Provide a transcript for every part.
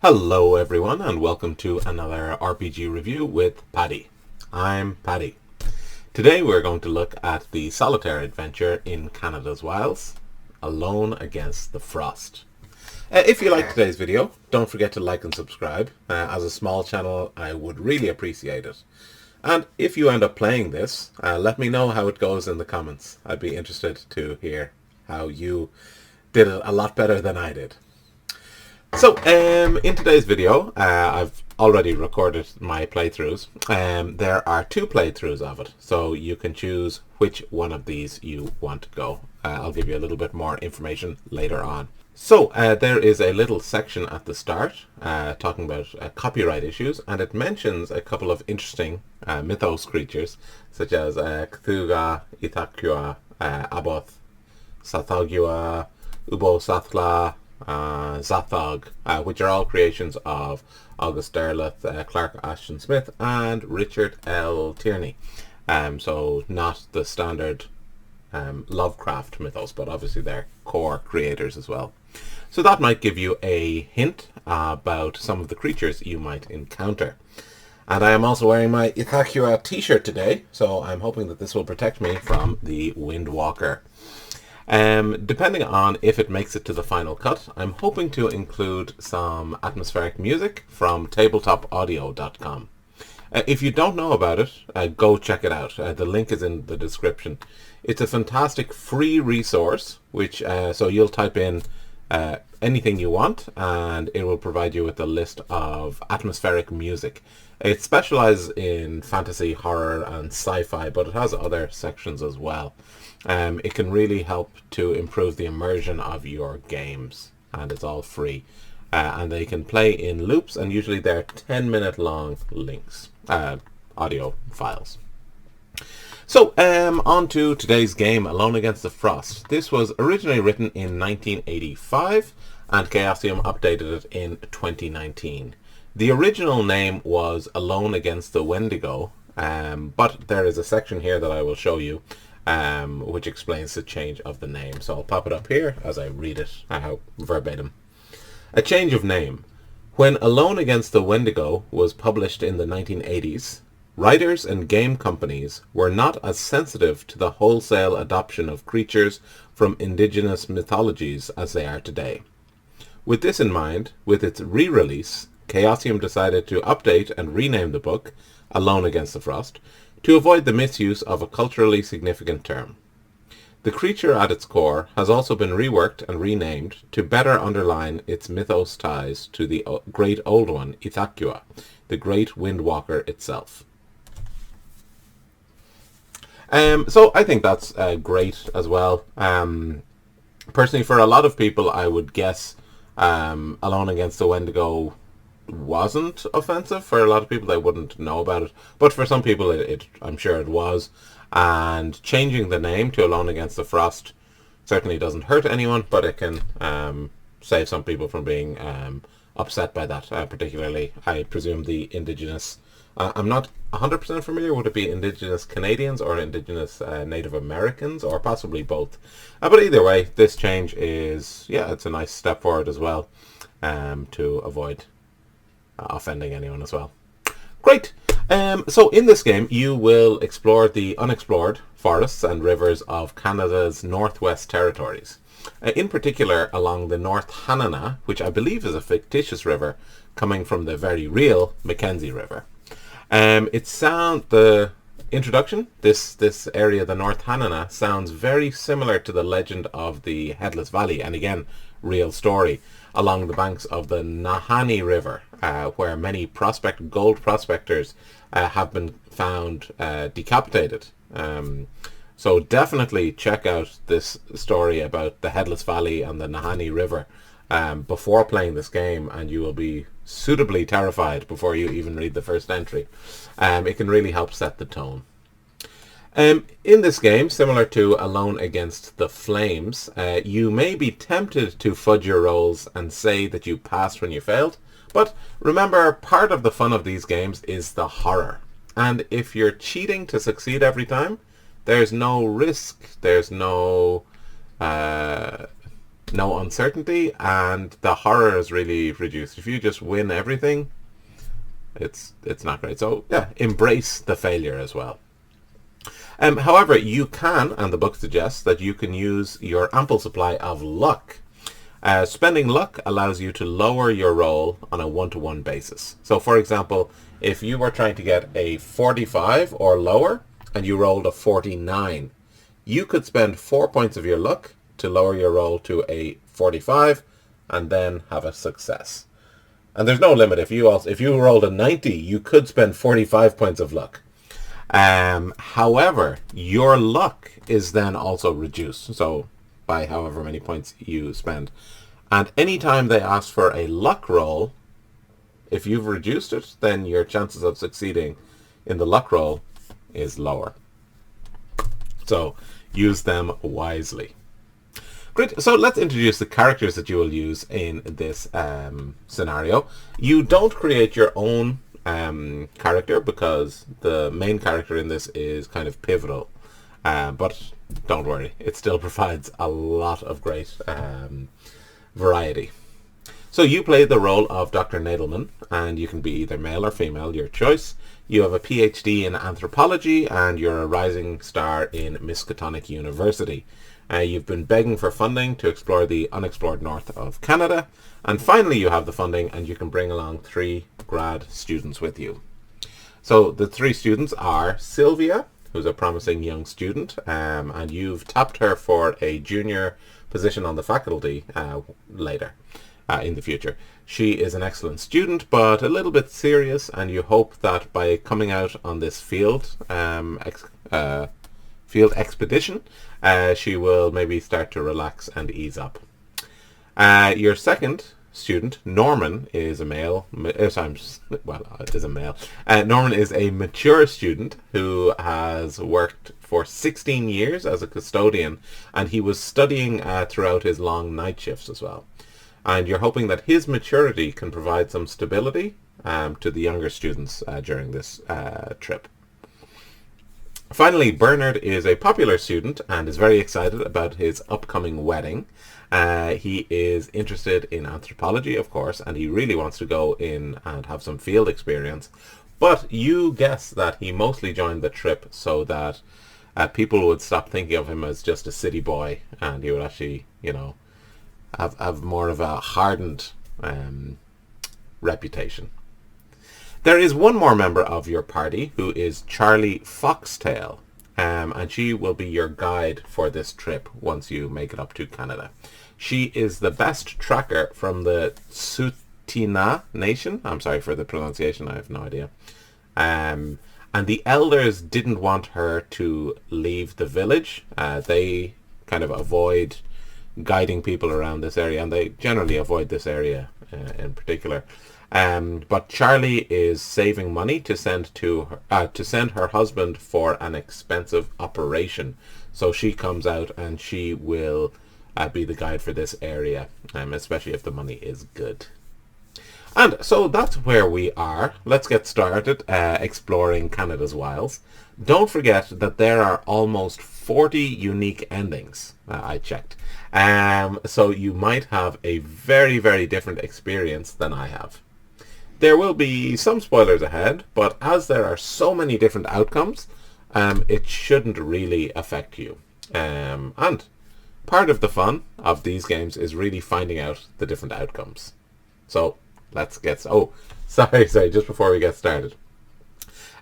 Hello everyone and welcome to another RPG review with Paddy. I'm Paddy. Today we're going to look at the Solitaire adventure in Canada's wilds, Alone Against the Frost. If you like today's video, don't forget to like and subscribe. As a small channel, I would really appreciate it. And if you end up playing this, let me know how it goes in the comments. I'd be interested to hear how you did it a lot better than I did. So, in today's video, I've already recorded my playthroughs. There are two playthroughs of it, so you can choose which one of these you want to go. I'll give you a little bit more information later on. So, there is a little section at the start talking about copyright issues, and it mentions a couple of interesting mythos creatures, such as Cthulhu, Ithaqua, Aboth, Sathagua, Ubo Sathla, Zathog, which are all creations of August Derleth, Clark Ashton Smith and Richard L. Tierney. So not the standard Lovecraft mythos, but obviously they're core creators as well. So that might give you a hint about some of the creatures you might encounter. And I am also wearing my Ithaqua t-shirt today, so I'm hoping that this will protect me from the Windwalker. Depending on if it makes it to the final cut, I'm hoping to include some atmospheric music from tabletopaudio.com. If you don't know about it, go check it out. The link is in the description. It's a fantastic free resource, which so you'll type in anything you want and it will provide you with a list of atmospheric music. It specializes in fantasy, horror and sci-fi, but it has other sections as well. It can really help to improve the immersion of your games, and it's all free. And they can play in loops, and usually they're 10-minute long links, audio files. So, on to today's game, Alone Against the Frost. This was originally written in 1985, and Chaosium updated it in 2019. The original name was Alone Against the Wendigo, but there is a section here that I will show you which explains the change of the name. So I'll pop it up here as I read it verbatim. A change of name. When Alone Against the Wendigo was published in the 1980s, writers and game companies were not as sensitive to the wholesale adoption of creatures from indigenous mythologies as they are today. With this in mind, with its re-release, Chaosium decided to update and rename the book, Alone Against the Frost, to avoid the misuse of a culturally significant term. The creature at its core has also been reworked and renamed to better underline its mythos ties to the great old one, Ithaqua, the great Windwalker itself. So I think that's great as well. Personally, for a lot of people, I would guess Alone Against the Wendigo wasn't offensive. For a lot of people, they wouldn't know about it, but for some people I'm sure it was. And changing the name to Alone Against the Frost certainly doesn't hurt anyone, but it can save some people from being upset by that, particularly I presume the indigenous I'm not 100% familiar. Would it be indigenous Canadians or indigenous Native Americans, or possibly both? But either way, this change is, it's a nice step forward as well, to avoid offending anyone as well. Great. So in this game, you will explore the unexplored forests and rivers of Canada's Northwest Territories. In particular, along the North Hanana, which I believe is a fictitious river coming from the very real Mackenzie River. The introduction, this area, the North Hanana, sounds very similar to the legend of the Headless Valley, and again, real story, along the banks of the Nahanni River, where many gold prospectors have been found decapitated. So definitely check out this story about the Headless Valley and the Nahanni River before playing this game, and you will be suitably terrified before you even read the first entry. It can really help set the tone. In this game, similar to Alone Against the Flames, you may be tempted to fudge your rolls and say that you passed when you failed, but remember, part of the fun of these games is the horror. And if you're cheating to succeed every time, there's no risk, there's no no uncertainty, and the horror is really reduced. If you just win everything, it's not great. So yeah, embrace the failure as well. However, you can, and the book suggests that you can use your ample supply of luck. Spending luck allows you to lower your roll on a one-to-one basis. So for example, if you were trying to get a 45 or lower and you rolled a 49, you could spend 4 points of your luck to lower your roll to a 45 and then have a success. And there's no limit. If you rolled a 90, you could spend 45 points of luck. However, your luck is then also reduced. So by however many points you spend. And anytime they ask for a luck roll, if you've reduced it, then your chances of succeeding in the luck roll is lower. So use them wisely. Great. So let's introduce the characters that you will use in this scenario. You don't create your own character because the main character in this is kind of pivotal. But don't worry, it still provides a lot of great variety. So you play the role of Dr. Nadelman, and you can be either male or female, your choice. You have a PhD in anthropology, and you're a rising star in Miskatonic University. You've been begging for funding to explore the unexplored north of Canada, and finally you have the funding, and you can bring along 3 grad students with you. So the 3 students are Sylvia, who's a promising young student, and you've tapped her for a junior position on the faculty later in the future. She is an excellent student, but a little bit serious, and you hope that by coming out on this field expedition, she will maybe start to relax and ease up. Your second student, Norman, is a male. Is a male. Norman is a mature student who has worked for 16 years as a custodian, and he was studying throughout his long night shifts as well. And you're hoping that his maturity can provide some stability to the younger students during this trip. Finally, Bernard is a popular student and is very excited about his upcoming wedding. He is interested in anthropology, of course, and he really wants to go in and have some field experience. But you guess that he mostly joined the trip so that people would stop thinking of him as just a city boy, and he would actually, have more of a hardened reputation. There is one more member of your party who is Charlie Foxtail, and she will be your guide for this trip once you make it up to Canada. She is the best tracker from the Tsuut'ina Nation. I'm sorry for the pronunciation, I have no idea. And the elders didn't want her to leave the village. They kind of avoid guiding people around this area, and they generally avoid this area in particular. But Charlie is saving money to send her husband for an expensive operation. So she comes out and she will be the guide for this area, especially if the money is good. And so that's where we are. Let's get started exploring Canada's wilds. Don't forget that there are almost 40 unique endings. I checked. So you might have a very, very different experience than I have. There will be some spoilers ahead, but as there are so many different outcomes, it shouldn't really affect you. And part of the fun of these games is really finding out the different outcomes. So let's get... Oh, sorry, just before we get started.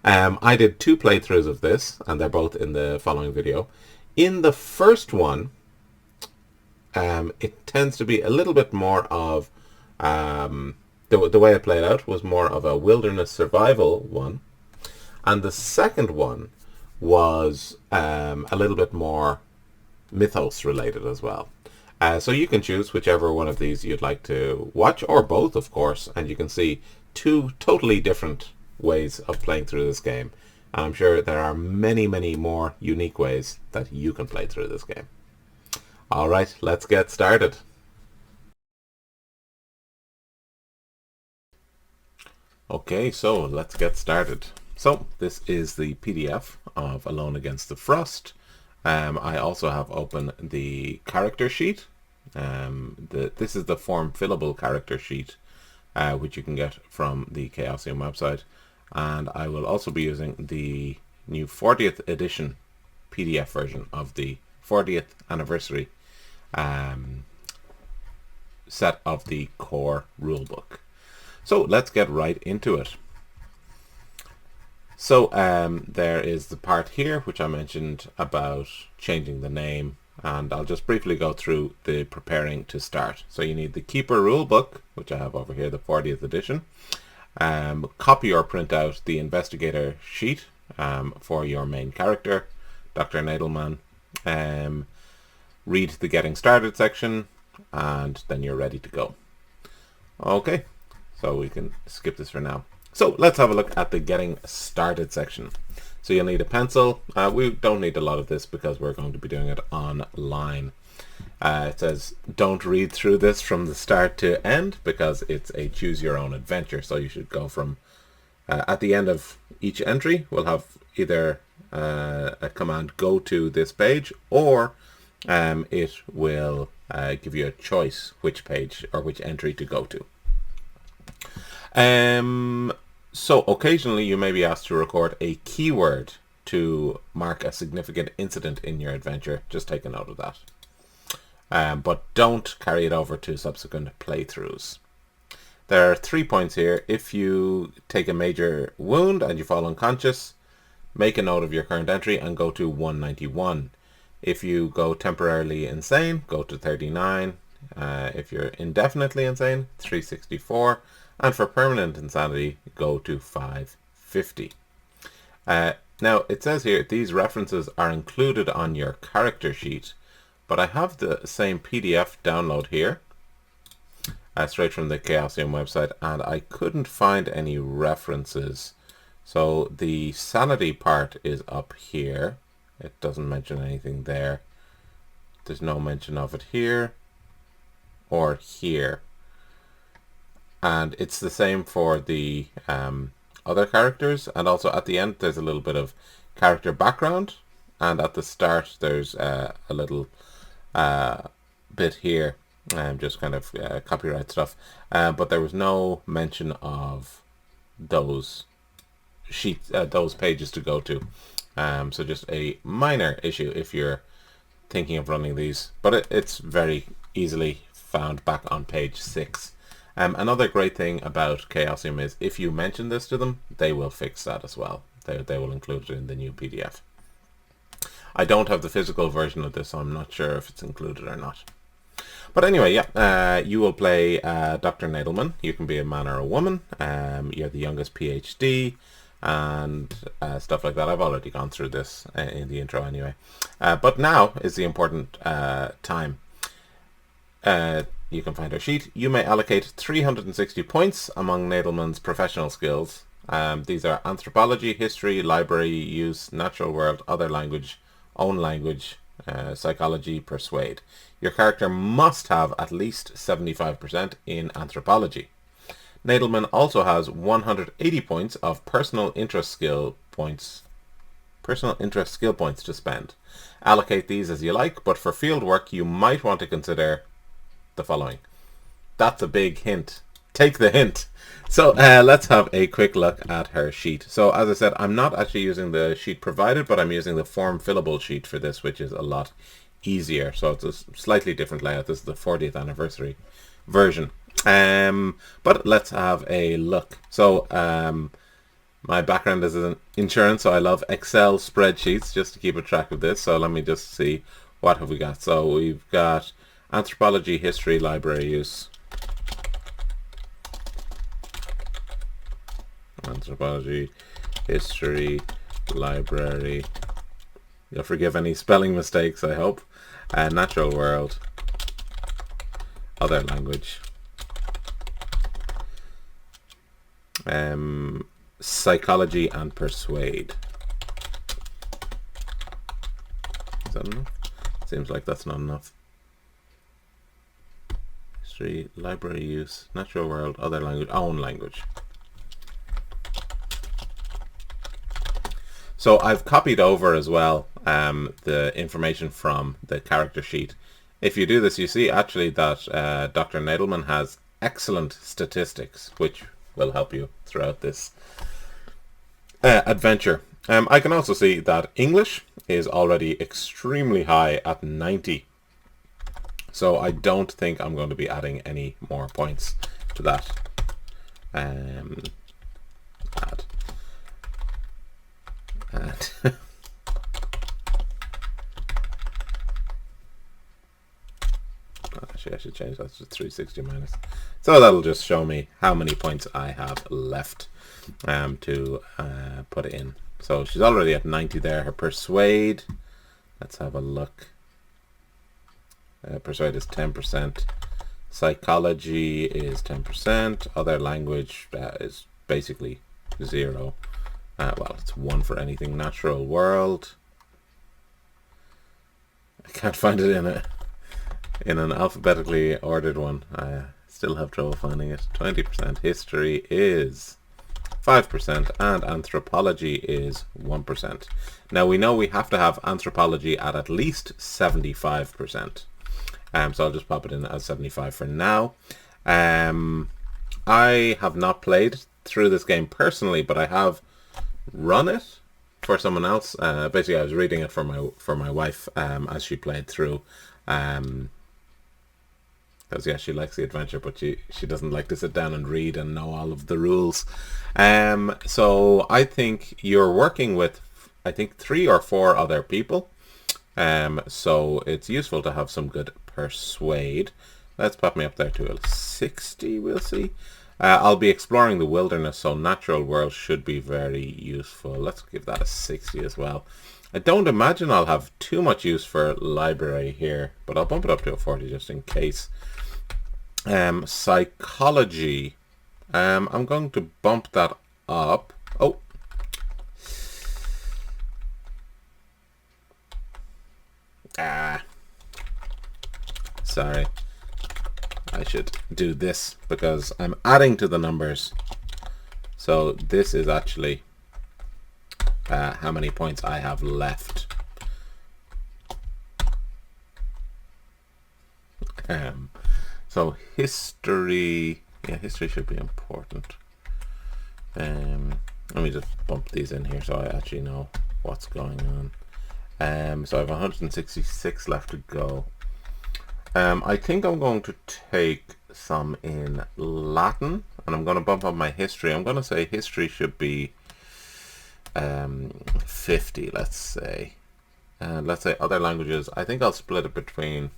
I did 2 playthroughs of this, and they're both in the following video. In the first one, it tends to be a little bit more of... The way it played out was more of a wilderness survival one. And the second one was a little bit more mythos related as well. So you can choose whichever one of these you'd like to watch, or both, of course, and you can see 2 totally different ways of playing through this game. I'm sure there are many, many more unique ways that you can play through this game. All right, let's get started. Okay, so let's get started. So this is the PDF of Alone Against the Frost. I also have open the character sheet This is the form fillable character sheet, which you can get from the Chaosium website, and I will also be using the new 40th edition PDF version of the 40th anniversary set of the core rulebook. So let's get right into it. So there is the part here which I mentioned about changing the name, and I'll just briefly go through the preparing to start. So you need the Keeper rulebook, which I have over here, the 40th edition. Copy or print out the investigator sheet for your main character, Dr. Nadelman. Read the getting started section, and then you're ready to go. Okay, so we can skip this for now. So let's have a look at the getting started section. So you'll need a pencil. We don't need a lot of this because we're going to be doing it online. It says don't read through this from the start to end because it's a choose your own adventure. So you should go from at the end of each entry we'll have either a command go to this page, or it will give you a choice which page or which entry to go to. So occasionally you may be asked to record a keyword to mark a significant incident in your adventure. Just take a note of that. But don't carry it over to subsequent playthroughs. There are 3 points here. If you take a major wound and you fall unconscious, make a note of your current entry and go to 191. If you go temporarily insane, go to 39. If you're indefinitely insane, 364. And for permanent insanity, go to 550. Now, it says here, these references are included on your character sheet, but I have the same PDF download here, straight from the Chaosium website, and I couldn't find any references. So the sanity part is up here. It doesn't mention anything there. There's no mention of it here or here. And it's the same for the other characters, and also at the end there's a little bit of character background, and at the start there's a little bit here, just kind of copyright stuff, but there was no mention of those sheets, those pages to go to. So just a minor issue if you're thinking of running these, but it's very easily found back on page 6. Another great thing about Chaosium is if you mention this to them, they will fix that as well. They will include it in the new PDF. I don't have the physical version of this, so I'm not sure if it's included or not. But anyway, yeah, you will play Dr. Nadelman. You can be a man or a woman. You're the youngest PhD and stuff like that. I've already gone through this in the intro anyway. But now is the important time. You can find our sheet. You may allocate 360 points among Nadelman's professional skills. These are anthropology, history, library use, natural world, other language, own language, psychology, persuade. Your character must have at least 75% in anthropology. Nadelman also has 180 points of personal interest skill points to spend. Allocate these as you like, but for field work you might want to consider the following. That's a big hint. Take the hint. So let's have a quick look at her sheet. So as I said, I'm not actually using the sheet provided, but I'm using the form fillable sheet for this, which is a lot easier. So it's a slightly different layout. This is the 40th anniversary version. But let's have a look. So my background is in insurance, so I love Excel spreadsheets just to keep a track of this. So let me just see, what have we got? So we've got anthropology, history, library use. Anthropology, history, library. You'll forgive any spelling mistakes, I hope. Natural world, other language. Psychology and persuade. Is that enough? Seems like that's not enough. History, library use, natural world, other language, own language. So I've copied over as well the information from the character sheet if you do this, you see actually that Dr. Nadelman has excellent statistics, which will help you throughout this adventure. I can also see that English is already extremely high at 90. So I don't think I'm going to be adding any more points to that. Add. And actually, I should change that to 360 minus. So that'll just show me how many points I have left to put in. So she's already at 90 there. Her persuade, let's have a look. Persuade is 10%. Psychology is 10%. Other language is basically 0. Well, it's 1 for anything. Natural world. I can't find it in an alphabetically ordered one. I still have trouble finding it. 20%. History is 5%, and anthropology is 1%. Now we know we have to have anthropology at least 75%. So I'll just pop it in as 75 for now. I have not played through this game personally, but I have run it for someone else. Basically, I was reading it for my wife as she played through. Because yeah, she likes the adventure, but she doesn't like to sit down and read and know all of the rules. So I think you're working with, I think, 3 or 4 other people. So it's useful to have some good persuade. Let's pop me up there to a 60, we'll see. I'll be exploring the wilderness, so natural world should be very useful. Let's give that a 60 as well. I don't imagine I'll have too much use for library here, but I'll bump it up to a 40 just in case. Psychology. I'm going to bump that up. Oh. Sorry. I should do this because I'm adding to the numbers. So this is actually how many points I have left. So history, yeah, history should be important. Let me just bump these in here so I actually know what's going on. So I have 166 left to go. I think I'm going to take some in Latin, and I'm going to bump up my history. I'm going to say history should be 50, let's say. And let's say other languages. I think I'll split it between...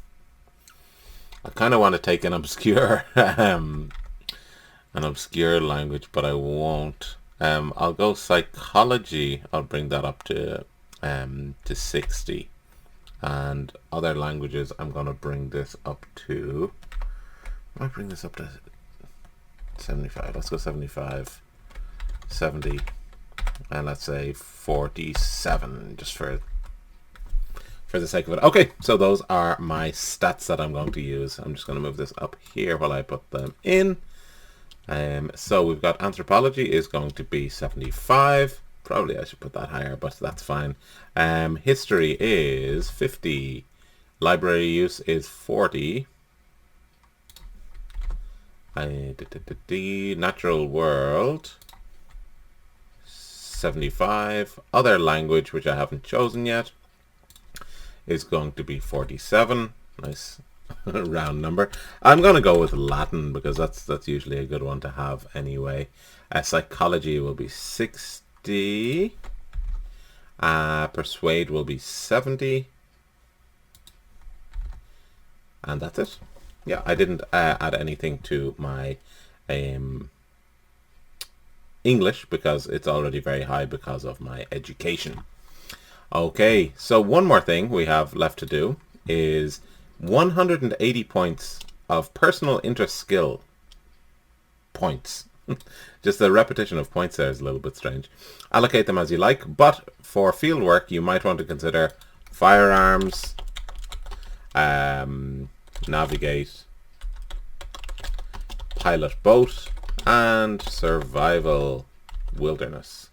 I kind of want to take an obscure language, but I won't. I'll go psychology. I'll bring that up to 60. And other languages, I'm going to bring this up to... I might bring this up to 75. Let's go 75, 70, and let's say 47, just for the sake of it. Okay, so those are my stats that I'm going to use. I'm just going to move this up here while I put them in. So we've got anthropology is going to be 75. Probably I should put that higher, but that's fine. History is 50. Library use is 40. Natural world 75. Other language, which I haven't chosen yet, is going to be 47. Nice round number. I'm going to go with Latin because that's usually a good one to have anyway. Psychology will be 60. Persuade will be 70. And that's it. Yeah, I didn't add anything to my English because it's already very high because of my education. Okay, so one more thing we have left to do is 180 points of personal interest skill points. Just the repetition of points there is a little bit strange. Allocate them as you like, but for field work you might want to consider firearms, navigate, pilot boat, and survival wilderness,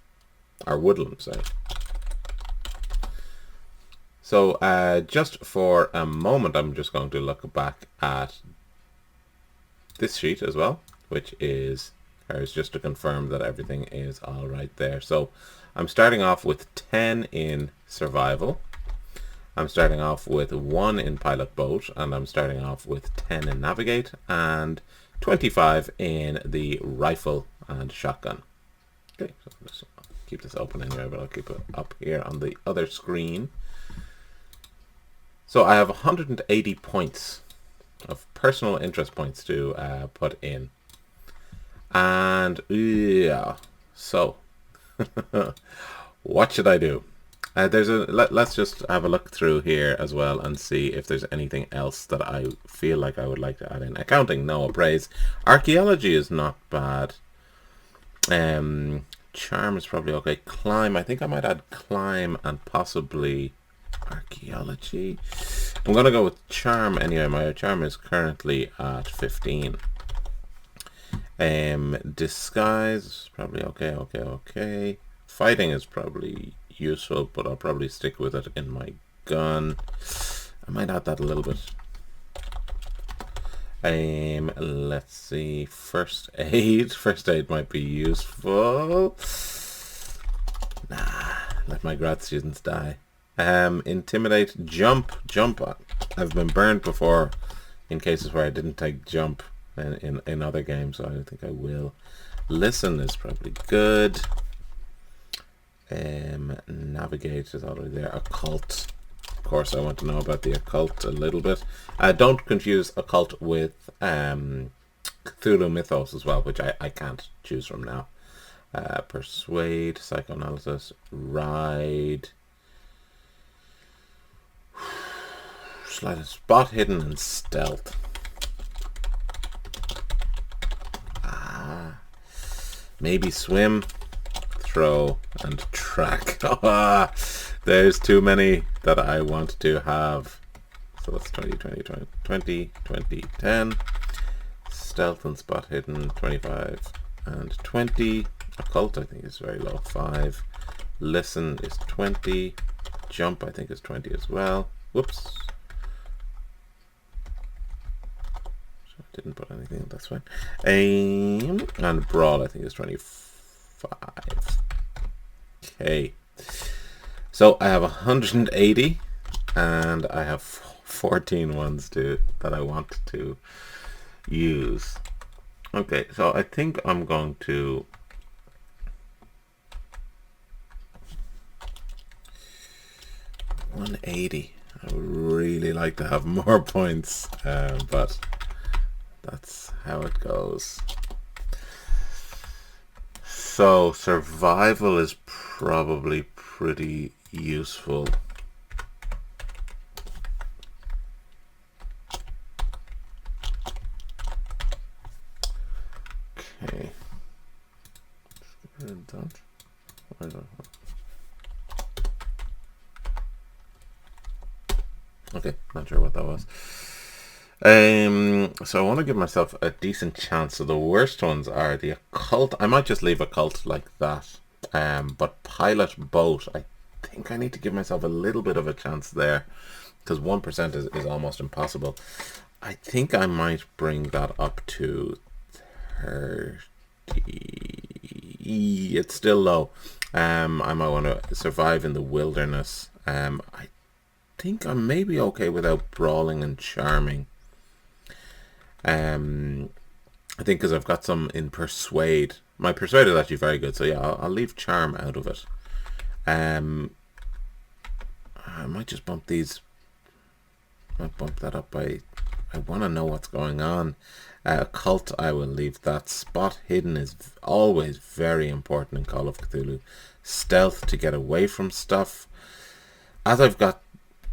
or woodland, sorry. So just for a moment, I'm just going to look back at this sheet as well, which is just to confirm that everything is all right there. So I'm starting off with 10 in survival. I'm starting off with 1 in pilot boat, and I'm starting off with 10 in navigate and 25 in the rifle and shotgun. Okay, so let's keep this open anyway, but I'll keep it up here on the other screen. So I have 180 points of personal interest points to put in. And yeah, so what should I do? Let's just have a look through here as well and see if there's anything else that I feel like I would like to add in. Accounting, no appraise. Archaeology is not bad. Charm is probably okay. Climb, I think I might add climb and possibly archaeology. I'm going to go with charm anyway. My charm is currently at 15. Disguise is probably okay. Fighting is probably useful, but I'll probably stick with it in my gun. I might add that a little bit. Let's see. First aid. First aid might be useful. Nah, let my grad students die. Intimidate, jump. I've been burned before in cases where I didn't take jump in other games, so I don't think I will. Listen is probably good. Navigate is already there. Occult, of course I want to know about the occult a little bit. Don't confuse occult with Cthulhu mythos as well, which I can't choose from now. Persuade, psychoanalysis, ride, spot hidden, and stealth. Maybe swim, throw, and track. There's too many that I want to have. So that's 20, 10. Stealth and spot hidden, 25 and 20. Occult, I think, is very low, 5. Listen is 20. Jump, I think, is 20 as well. Whoops. Didn't put anything, that's fine. Aim and brawl, I think, is 25. Okay. So I have 180 and I have 14 ones that I want to use. Okay, so I think I'm going to $180. I would really like to have more points, but that's how it goes. So survival is probably pretty useful. Okay. Okay, not sure what that was. So I want to give myself a decent chance. So the worst ones are the occult. I might just leave occult like that. But pilot boat, I think I need to give myself a little bit of a chance there, because 1% is almost impossible. I think I might bring that up to 30. It's still low. I might want to survive in the wilderness. I think I'm maybe okay without brawling and charming. I think because I've got some in persuade. My persuade is actually very good, so yeah, I'll leave charm out of it. I might just bump these. Might bump that up by. I want to know what's going on. Occult, I will leave that. Spot hidden is always very important in Call of Cthulhu. Stealth to get away from stuff. As I've got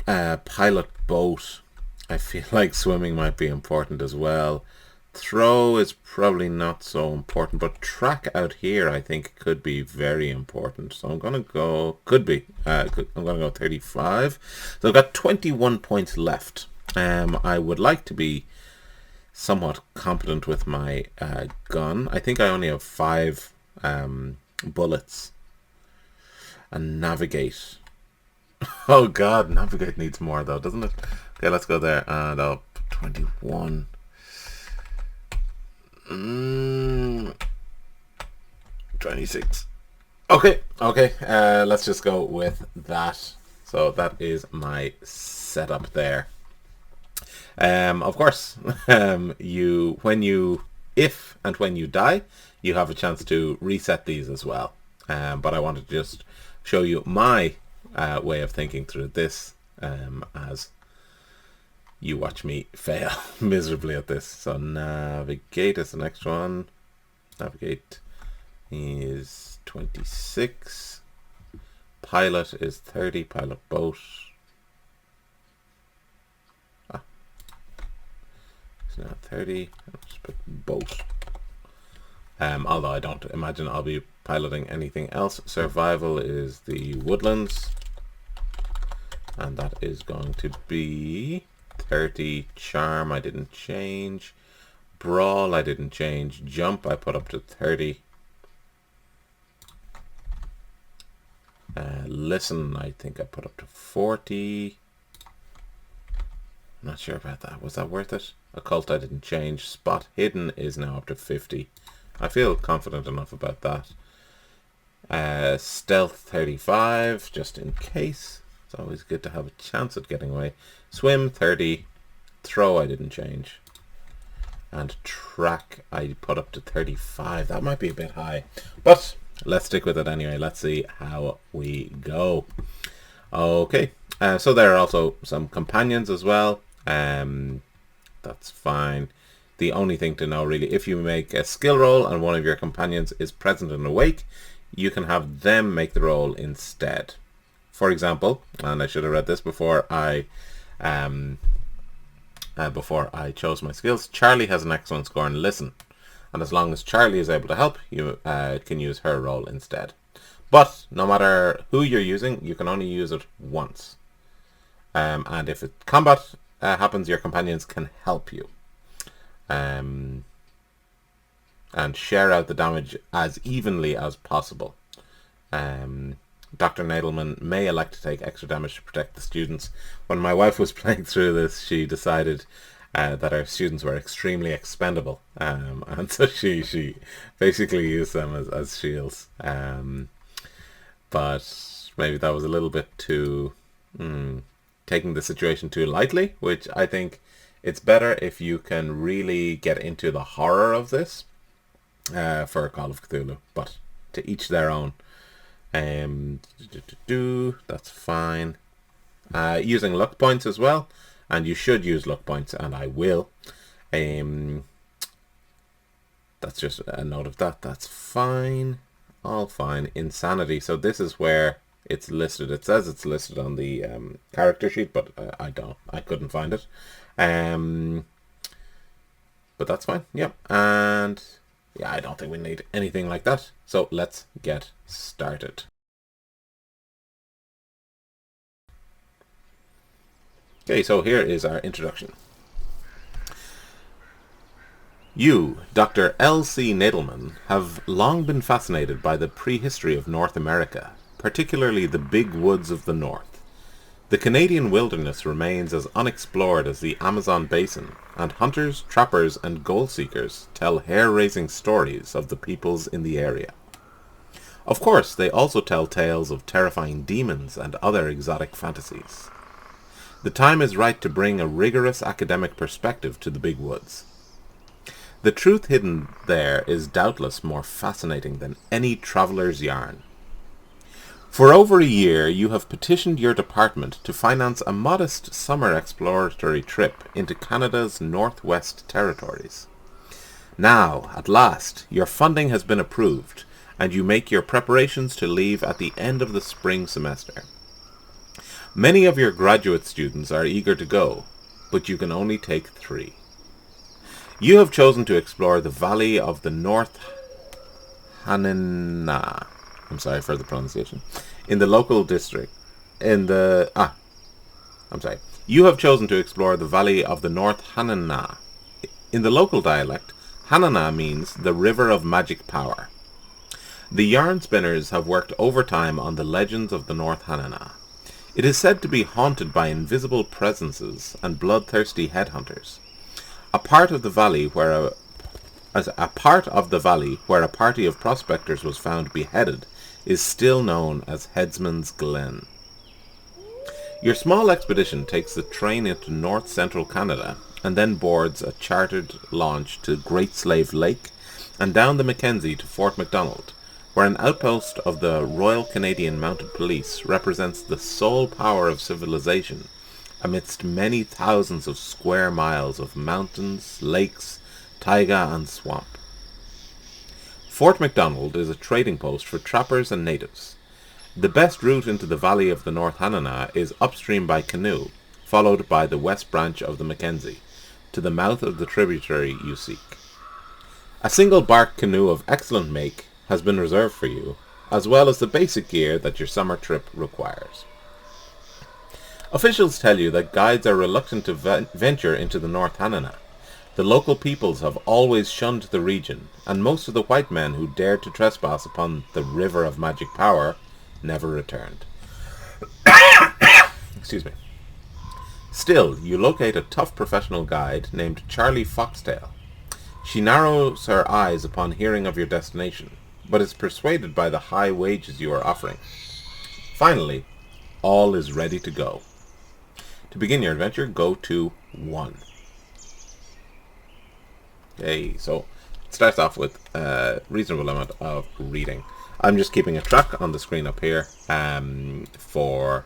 pilot boat, I feel like swimming might be important as well. Throw is probably not so important, but track out here I think could be very important. So I'm going to go, I'm going to go 35. So I've got 21 points left. I would like to be somewhat competent with my gun. I think I only have 5 bullets. And navigate. Oh god, navigate needs more though, doesn't it? Okay, let's go there. And up 21. 26. Okay. Let's just go with that. So that is my setup there. Of course, if and when you die, you have a chance to reset these as well. But I wanted to just show you my way of thinking through this as you watch me fail miserably at this. So navigate is the next one. Navigate is 26. Pilot is 30. Pilot boat. It's now 30. I'll just put boat. Although I don't imagine I'll be piloting anything else. Survival is the woodlands. And that is going to be 30. Charm I didn't change. Brawl I didn't change. Jump I put up to 30. Listen I think I put up to 40. I'm not sure about that. Was that worth it? Occult I didn't change. Spot hidden is now up to 50. I feel confident enough about that. Stealth 35, just in case. It's always good to have a chance at getting away. Swim 30. Throw I didn't change. And track I put up to 35. That might be a bit high. But let's stick with it anyway. Let's see how we go. Okay. So there are also some companions as well. That's fine. The only thing to know really, if you make a skill roll and one of your companions is present and awake, you can have them make the roll instead. For example, and I should have read this before I chose my skills, Charlie has an excellent score in listen, and as long as Charlie is able to help, you can use her roll instead. But no matter who you're using, you can only use it once. And if combat happens, your companions can help you. And share out the damage as evenly as possible. Dr. Nadelman may elect to take extra damage to protect the students. When my wife was playing through this, she decided that our students were extremely expendable. And so she basically used them as shields. But maybe that was a little bit too... taking the situation too lightly, which I think it's better if you can really get into the horror of this for Call of Cthulhu, but to each their own. That's fine. Using luck points as well, and you should use luck points, and I will. That's just a note of that. That's fine. All fine. Insanity. So this is where it's listed. It says it's listed on the character sheet, but I couldn't find it. But that's fine. Yep. And yeah, I don't think we need anything like that. So let's get started. Okay, so here is our introduction. You, Dr. L.C. Nadelman, have long been fascinated by the prehistory of North America, particularly the big woods of the north. The Canadian wilderness remains as unexplored as the Amazon basin, and hunters, trappers, and gold seekers tell hair-raising stories of the peoples in the area. Of course, they also tell tales of terrifying demons and other exotic fantasies. The time is right to bring a rigorous academic perspective to the big woods. The truth hidden there is doubtless more fascinating than any traveller's yarn. For over a year, you have petitioned your department to finance a modest summer exploratory trip into Canada's Northwest Territories. Now, at last, your funding has been approved, and you make your preparations to leave at the end of the spring semester. Many of your graduate students are eager to go, but you can only take 3. You have chosen to explore the valley of the North Hanina. I'm sorry for the pronunciation. In the local district. You have chosen to explore the valley of the North Hanina. In the local dialect, Hanina means the river of magic power. The yarn spinners have worked overtime on the legends of the North Hanina. It is said to be haunted by invisible presences and bloodthirsty headhunters. A part of the valley where a party of prospectors was found beheaded is still known as Headsman's Glen. Your small expedition takes the train into north-central Canada and then boards a chartered launch to Great Slave Lake and down the Mackenzie to Fort Macdonald, where an outpost of the Royal Canadian Mounted Police represents the sole power of civilization amidst many thousands of square miles of mountains, lakes, taiga and swamp. Fort Macdonald is a trading post for trappers and natives. The best route into the valley of the North Hanana is upstream by canoe, followed by the west branch of the Mackenzie, to the mouth of the tributary you seek. A single bark canoe of excellent make has been reserved for you, as well as the basic gear that your summer trip requires. Officials tell you that guides are reluctant to venture into the North Hanana. The local peoples have always shunned the region, and most of the white men who dared to trespass upon the river of magic power never returned. Excuse me. Still, you locate a tough professional guide named Charlie Foxtail. She narrows her eyes upon hearing of your destination, but is persuaded by the high wages you are offering. Finally, all is ready to go. To begin your adventure, go to 1. Okay, so it starts off with a reasonable amount of reading. I'm just keeping a track on the screen up here for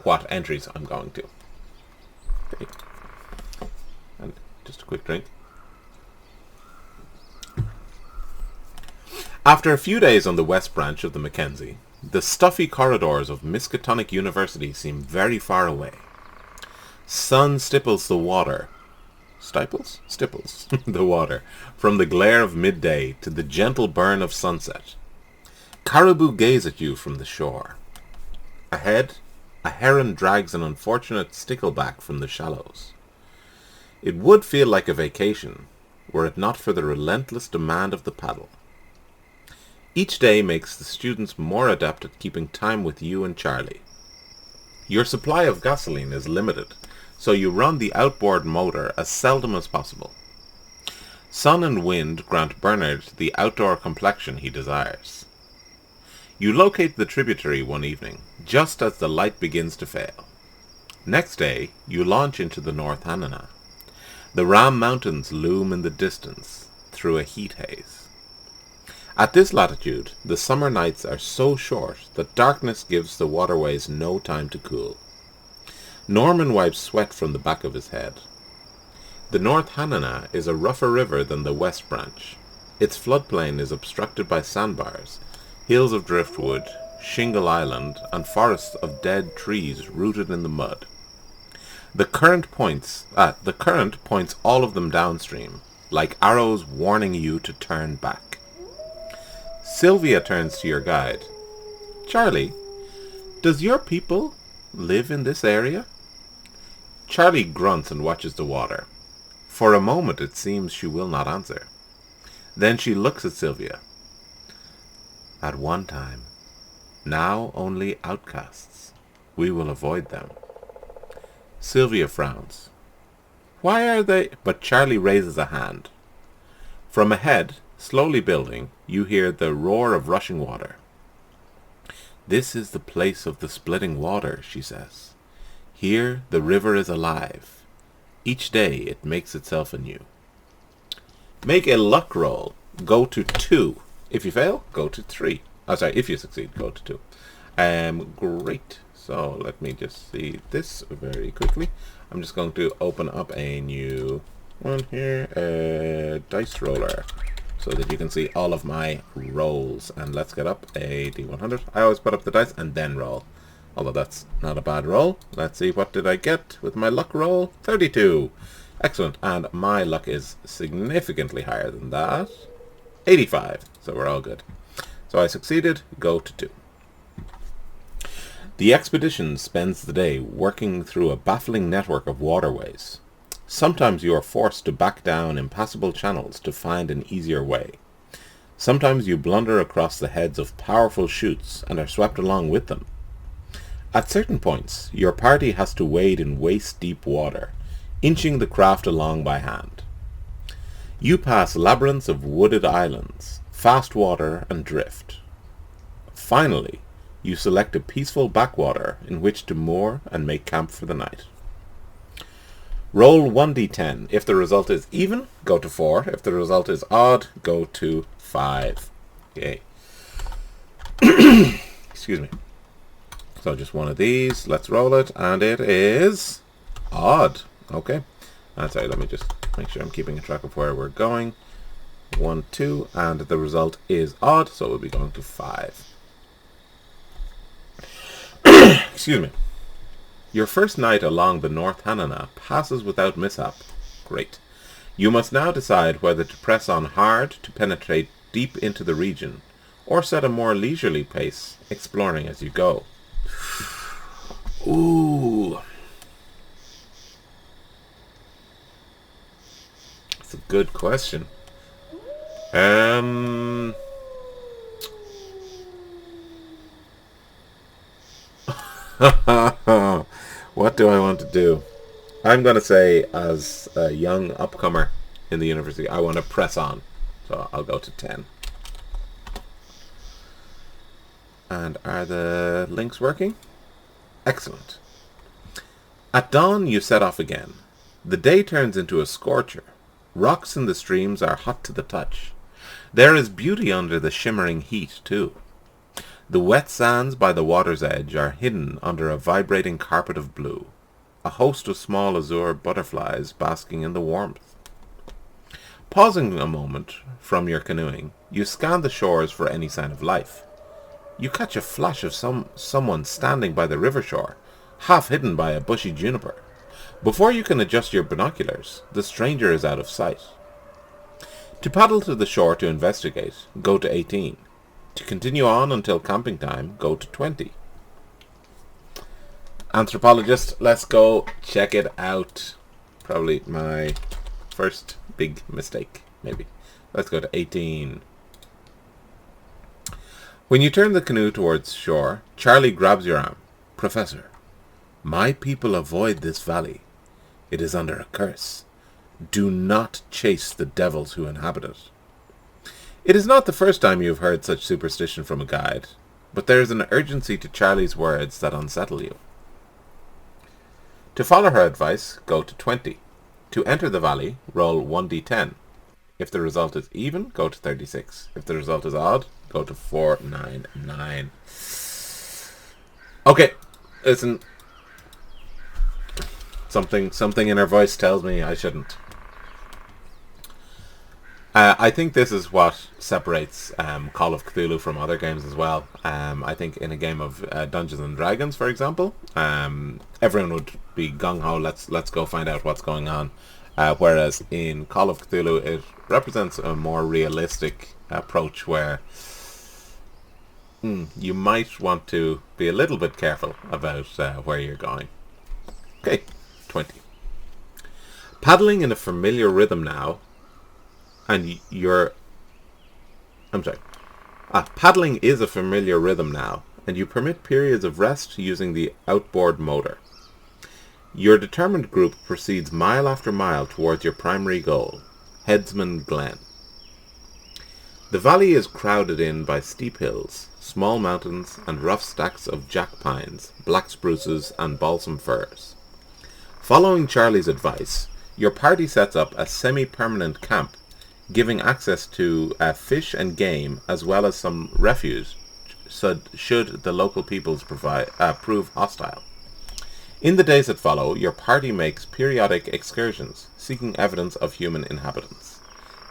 what entries I'm going to. Okay. And just a quick drink. After a few days on the west branch of the Mackenzie, the stuffy corridors of Miskatonic University seem very far away. Sun stipples the water. Stipples the water from the glare of midday to the gentle burn of sunset. Caribou gaze at you from the shore. Ahead, a heron drags an unfortunate stickleback from the shallows. It would feel like a vacation, were it not for the relentless demand of the paddle. Each day makes the students more adept at keeping time with you and Charlie. Your supply of gasoline is limited, so you run the outboard motor as seldom as possible. Sun and wind grant Bernard the outdoor complexion he desires. You locate the tributary one evening, just as the light begins to fail. Next day, you launch into the North Hanana. The Ram Mountains loom in the distance, through a heat haze. At this latitude, the summer nights are so short that darkness gives the waterways no time to cool. Norman wipes sweat from the back of his head. The North Hanana is a rougher river than the West Branch. Its floodplain is obstructed by sandbars, hills of driftwood, Shingle Island, and forests of dead trees rooted in the mud. The current points all of them downstream, like arrows warning you to turn back. Sylvia turns to your guide. Charlie, does your people live in this area? Charlie grunts and watches the water. For a moment it seems she will not answer. Then she looks at Sylvia. At one time. Now only outcasts. We will avoid them. Sylvia frowns. Why are they... But Charlie raises a hand. From ahead, slowly building, you hear the roar of rushing water. This is the place of the splitting water, she says. Here the river is alive. Each day it makes itself anew. Make a luck roll. Go to 2. If you fail, go to 3. Oh, sorry, if you succeed, go to 2. Great. So let me just see this very quickly. I'm just going to open up a new one here, a dice roller, so that you can see all of my rolls. And let's get up a D100. I always put up the dice and then roll. Although that's not a bad roll. Let's see, what did I get with my luck roll? 32. Excellent. And my luck is significantly higher than that. 85. So we're all good. So I succeeded. Go to 2. The expedition spends the day working through a baffling network of waterways. Sometimes you are forced to back down impassable channels to find an easier way. Sometimes you blunder across the heads of powerful chutes and are swept along with them. At certain points, your party has to wade in waist-deep water, inching the craft along by hand. You pass labyrinths of wooded islands, fast water, and drift. Finally, you select a peaceful backwater in which to moor and make camp for the night. Roll 1d10. If the result is even, go to 4. If the result is odd, go to 5. Okay. Excuse me. So just one of these. Let's roll it. And it is odd. Okay. Sorry, let me just make sure I'm keeping a track of where we're going. 1, 2. And the result is odd. So we'll be going to 5. Excuse me. Your first night along the North Hanana passes without mishap. Great. You must now decide whether to press on hard to penetrate deep into the region, or set a more leisurely pace, exploring as you go. Ooh. That's a good question. What do I want to do? I'm going to say, as a young upcomer in the university, I want to press on. So I'll go to 10. And are the links working? Excellent. At dawn, you set off again. The day turns into a scorcher. Rocks in the streams are hot to the touch. There is beauty under the shimmering heat, too. The wet sands by the water's edge are hidden under a vibrating carpet of blue, a host of small azure butterflies basking in the warmth. Pausing a moment from your canoeing, you scan the shores for any sign of life. You catch a flash of someone standing by the river shore, half hidden by a bushy juniper. Before you can adjust your binoculars, the stranger is out of sight. To paddle to the shore to investigate, go to 18. To continue on until camping time, go to 20. Anthropologist, let's go check it out. Probably my first big mistake, maybe. Let's go to 18. When you turn the canoe towards shore, Charlie grabs your arm. Professor, my people avoid this valley. It is under a curse. Do not chase the devils who inhabit it. It is not the first time you have heard such superstition from a guide, but there is an urgency to Charlie's words that unsettle you. To follow her advice, go to 20. To enter the valley, roll 1d10. If the result is even, go to 36. If the result is odd, go to 499. Okay, listen. Something in her voice tells me I shouldn't. I think this is what separates Call of Cthulhu from other games as well. I think in a game of Dungeons and Dragons, for example, everyone would be gung-ho, let's go find out what's going on. Whereas in Call of Cthulhu, it represents a more realistic approach where you might want to be a little bit careful about where you're going. Okay, 20. Paddling in a familiar rhythm now, and paddling is a familiar rhythm now, and you permit periods of rest using the outboard motor. Your determined group proceeds mile after mile towards your primary goal, Headsman Glen. The valley is crowded in by steep hills, small mountains, and rough stacks of jack pines, black spruces, and balsam firs. Following Charlie's advice, your party sets up a semi-permanent camp, giving access to fish and game, as well as some refuge, should the local peoples prove hostile. In the days that follow, your party makes periodic excursions, seeking evidence of human inhabitants.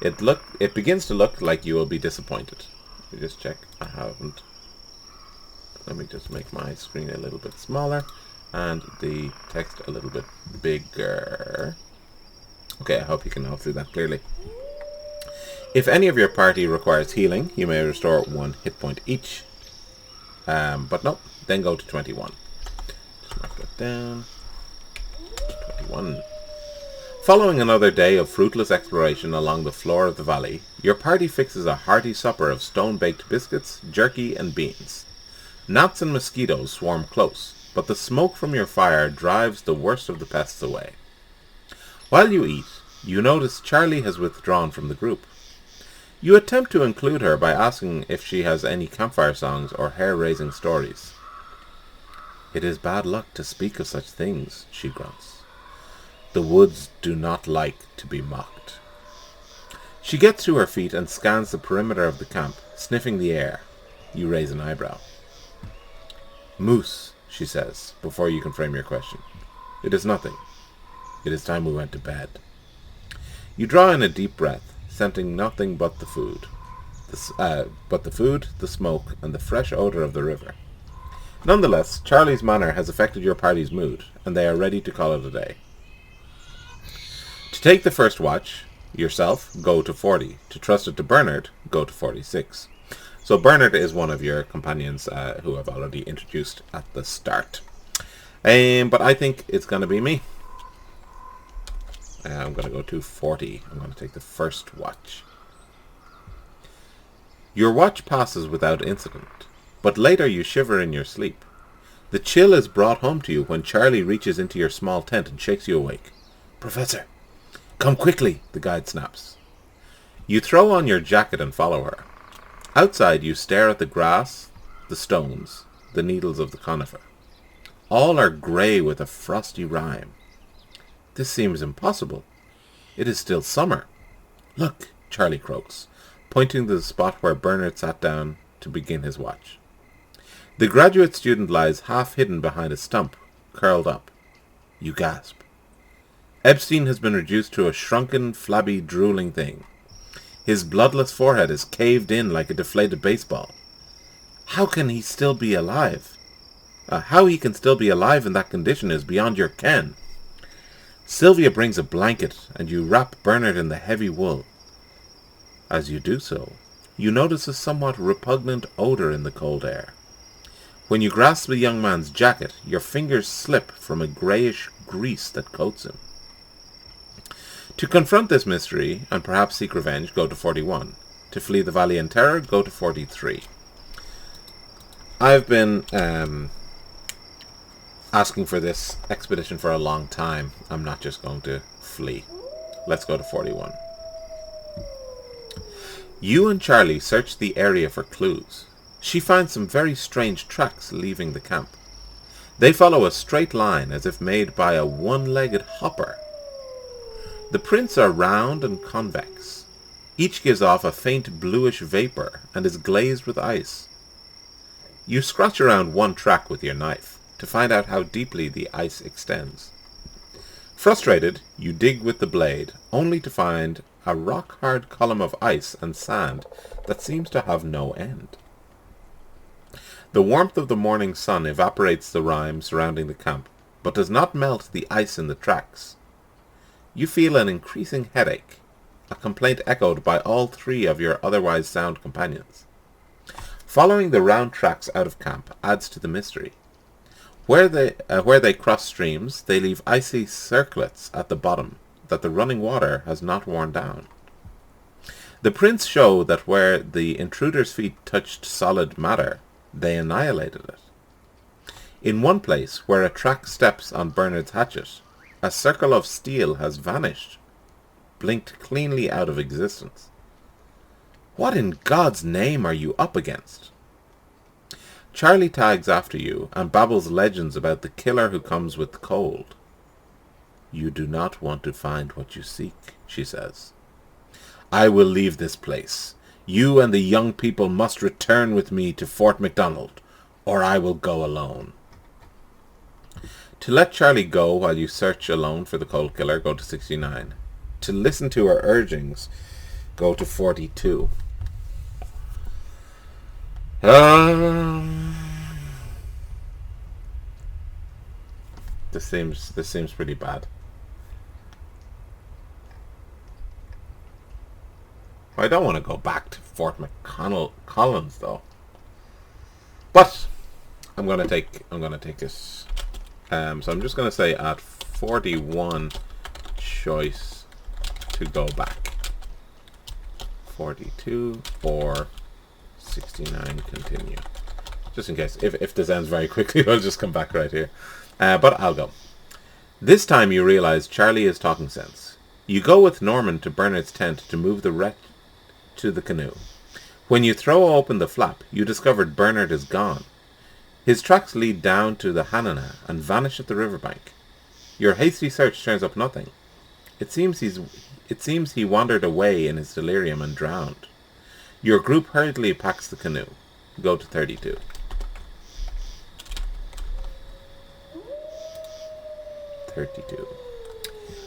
It begins to look like you will be disappointed. Let me just check. I haven't. Let me just make my screen a little bit smaller and the text a little bit bigger. Okay, I hope you can all see that clearly. If any of your party requires healing, you may restore 1 hit point each. But no, then go to 21. Just mark that down. 21. Following another day of fruitless exploration along the floor of the valley, your party fixes a hearty supper of stone-baked biscuits, jerky, and beans. Gnats and mosquitoes swarm close, but the smoke from your fire drives the worst of the pests away. While you eat, you notice Charlie has withdrawn from the group. You attempt to include her by asking if she has any campfire songs or hair-raising stories. "It is bad luck to speak of such things," she grunts. "The woods do not like to be mocked." She gets to her feet and scans the perimeter of the camp, sniffing the air. You raise an eyebrow. "Moose," she says, before you can frame your question. "It is nothing. It is time we went to bed." You draw in a deep breath, scenting nothing but the food. The smoke, and the fresh odor of the river. Nonetheless, Charlie's manner has affected your party's mood, and they are ready to call it a day. To take the first watch, yourself, go to 40. To trust it to Bernard, go to 46. So Bernard is one of your companions who I've already introduced at the start. But I think it's going to be me. I'm going to go to 40. I'm going to take the first watch. Your watch passes without incident, but later you shiver in your sleep. The chill is brought home to you when Charlie reaches into your small tent and shakes you awake. "Professor, come quickly," the guide snaps. You throw on your jacket and follow her. Outside you stare at the grass, the stones, the needles of the conifer. All are grey with a frosty rime. This seems impossible. It is still summer. "Look," Charlie croaks, pointing to the spot where Bernard sat down to begin his watch. The graduate student lies half hidden behind a stump, curled up. You gasp. Epstein has been reduced to a shrunken, flabby, drooling thing. His bloodless forehead is caved in like a deflated baseball. How can he still be alive? How he can still be alive in that condition is beyond your ken. Sylvia brings a blanket, and you wrap Bernard in the heavy wool. As you do so, you notice a somewhat repugnant odor in the cold air. When you grasp the young man's jacket, your fingers slip from a greyish grease that coats him. To confront this mystery, and perhaps seek revenge, go to 41. To flee the valley in terror, go to 43. I've been asking for this expedition for a long time. I'm not just going to flee. Let's go to 41. You and Charlie search the area for clues. She finds some very strange tracks leaving the camp. They follow a straight line as if made by a one-legged hopper. The prints are round and convex. Each gives off a faint bluish vapor and is glazed with ice. You scratch around one track with your knife to find out how deeply the ice extends. Frustrated, you dig with the blade, only to find a rock-hard column of ice and sand that seems to have no end. The warmth of the morning sun evaporates the rime surrounding the camp, but does not melt the ice in the tracks. You feel an increasing headache, a complaint echoed by all three of your otherwise sound companions. Following the round tracks out of camp adds to the mystery. Where they cross streams, they leave icy circlets at the bottom that the running water has not worn down. The prints show that where the intruder's feet touched solid matter, they annihilated it. In one place, where a track steps on Bernard's hatchet, a circle of steel has vanished, blinked cleanly out of existence. What in God's name are you up against? Charlie tags after you and babbles legends about the killer who comes with the cold. You do not want to find what you seek, she says. I will leave this place. You and the young people must return with me to Fort MacDonald, or I will go alone. To let Charlie go while you search alone for the cold killer, go to 69. To listen to her urgings, go to 42. This seems pretty bad. I don't want to go back to Fort Collins though. But I'm gonna take this. So I'm just gonna say at 41 choice to go back. 42 or 69 continue. just in case. If this ends very quickly, I'll just come back right here. But I'll go. This time you realize Charlie is talking sense. You go with Norman to Bernard's tent to move the wreck to the canoe. When you throw open the flap, you discovered Bernard is gone. His tracks lead down to the Hanana and vanish at the riverbank. Your hasty search turns up nothing. It seems he wandered away in his delirium and drowned. Your group hurriedly packs the canoe. Go to 32.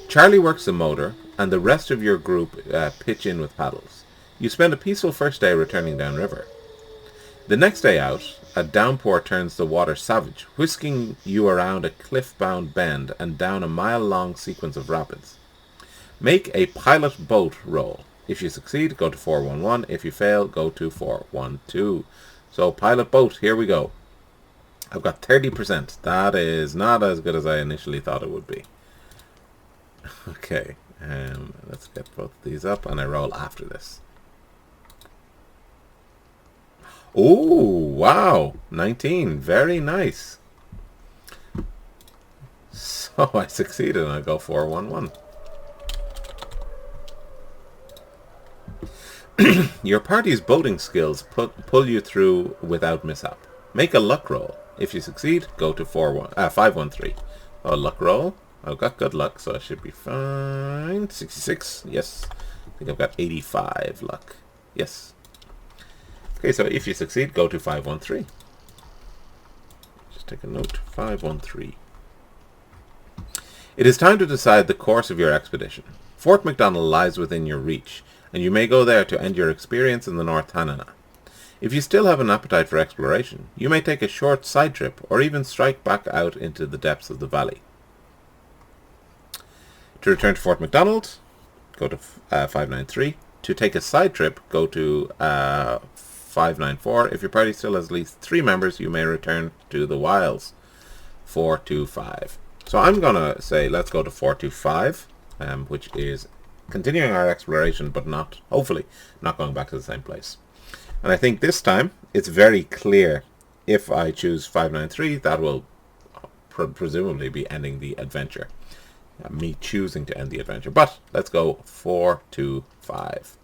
Charlie works the motor, and the rest of your group pitch in with paddles. You spend a peaceful first day returning downriver. The next day out, a downpour turns the water savage, whisking you around a cliff-bound bend and down a mile-long sequence of rapids. Make a pilot boat roll. If you succeed, go to 411. If you fail, go to 412. So, pilot boat, here we go. I've got 30%. That is not as good as I initially thought it would be. Okay, let's get both of these up, and I roll after this. Oh, wow, 19, very nice. So I succeeded, and I go 411. Your party's boating skills pull you through without mishap. Make a luck roll. If you succeed, go to 513. Oh, luck roll. I've got good luck, so I should be fine. 66. Yes. I think I've got 85 luck. Yes. Okay, so if you succeed, go to 513. Just take a note. 513. It is time to decide the course of your expedition. Fort McDonald lies within your reach, and you may go there to end your experience in the North Hanana. If you still have an appetite for exploration, you may take a short side trip or even strike back out into the depths of the valley. To return to Fort McDonald, go to 593. To take a side trip, go to 594. If your party still has at least 3 members, you may return to the wilds. 425. So I'm going to say let's go to 425, which is continuing our exploration, but not, hopefully, not going back to the same place. And I think this time it's very clear if I choose 593, that will presumably be ending the adventure. Me choosing to end the adventure. But let's go 425.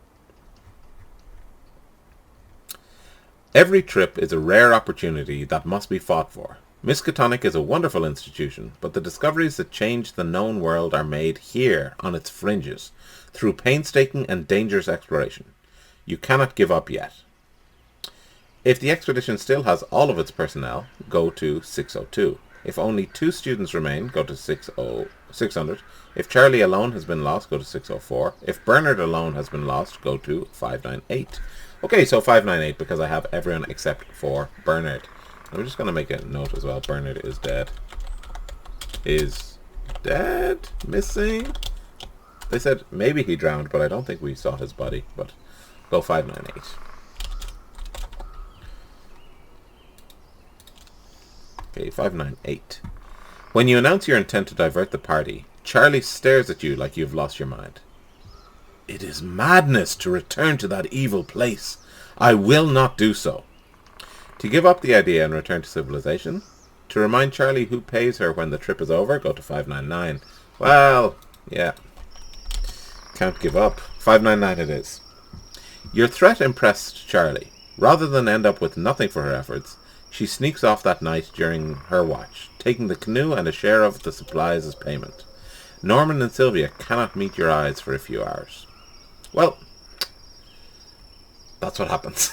Every trip is a rare opportunity that must be fought for. Miskatonic is a wonderful institution, but the discoveries that change the known world are made here on its fringes, through painstaking and dangerous exploration. You cannot give up yet. If the expedition still has all of its personnel, go to 602. If only 2 students remain, go to 600. If Charlie alone has been lost, go to 604. If Bernard alone has been lost, go to 598. Okay, so 598 because I have everyone except for Bernard. I'm just going to make a note as well. Bernard is dead. Is dead? Missing? They said maybe he drowned, but I don't think we saw his body. But go 598. Okay, 598. When you announce your intent to divert the party, Charlie stares at you like you've lost your mind. It is madness to return to that evil place. I will not do so. To give up the idea and return to civilization. To remind Charlie who pays her when the trip is over, go to 599. Well, yeah. Can't give up. 599 it is. Your threat impressed Charlie. Rather than end up with nothing for her efforts, she sneaks off that night during her watch, taking the canoe and a share of the supplies as payment. Norman and Sylvia cannot meet your eyes for a few hours. Well, that's what happens.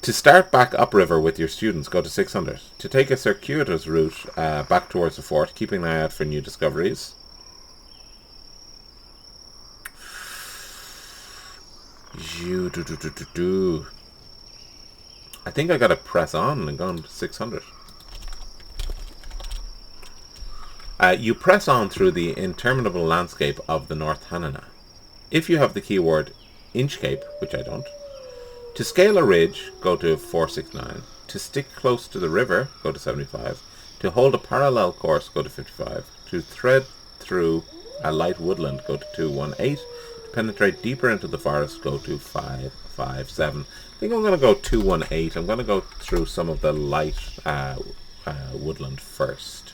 To start back upriver with your students, go to 600. To take a circuitous route back towards the fort, keeping an eye out for new discoveries. I think I gotta press on and go on to 600. You press on through the interminable landscape of the North Hanana. If you have the keyword Inchcape, which I don't. To scale a ridge, go to 469. To stick close to the river, go to 75. To hold a parallel course, go to 55. To thread through a light woodland, go to 218. To penetrate deeper into the forest, go to 5, 5, 7. I think I'm going to go 2, 1, 8. I'm going to go through some of the light woodland first.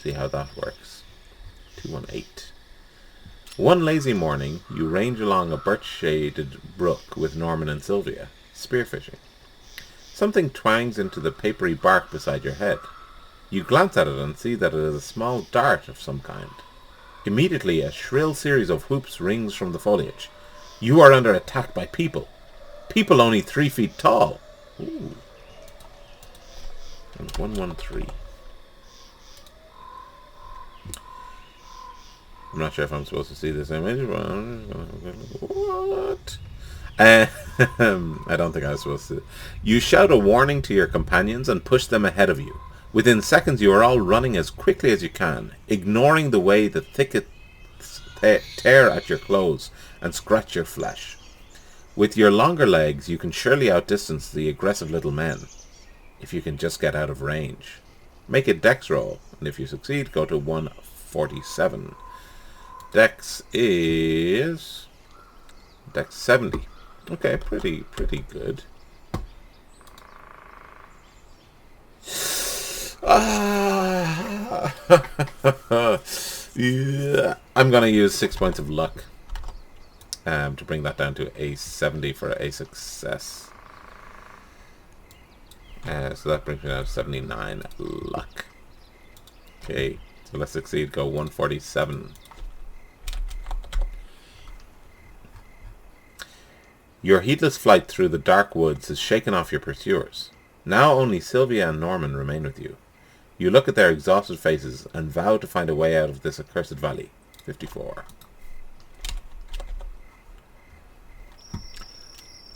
See how that works. 2, 1, 8. One lazy morning, you range along a birch-shaded brook with Norman and Sylvia, spearfishing. Something twangs into the papery bark beside your head. You glance at it and see that it is a small dart of some kind. Immediately, a shrill series of whoops rings from the foliage. You are under attack by people. People only 3 feet tall. Ooh. And 113. I'm not sure if I'm supposed to see this image, but what? I don't think I was supposed to. You shout a warning to your companions and push them ahead of you. Within seconds, you are all running as quickly as you can, ignoring the way the thickets tear at your clothes and scratch your flesh. With your longer legs, you can surely outdistance the aggressive little men, if you can just get out of range. Make a dex roll, and if you succeed, go to 147. Dex is Dex 70. Okay, pretty good. Yeah. I'm gonna use 6 points of luck to bring that down to a 70 for a success. So that brings me down to 79 luck. Okay, so let's succeed. Go 147. Your heedless flight through the dark woods has shaken off your pursuers. Now only Sylvia and Norman remain with you. You look at their exhausted faces and vow to find a way out of this accursed valley. 54.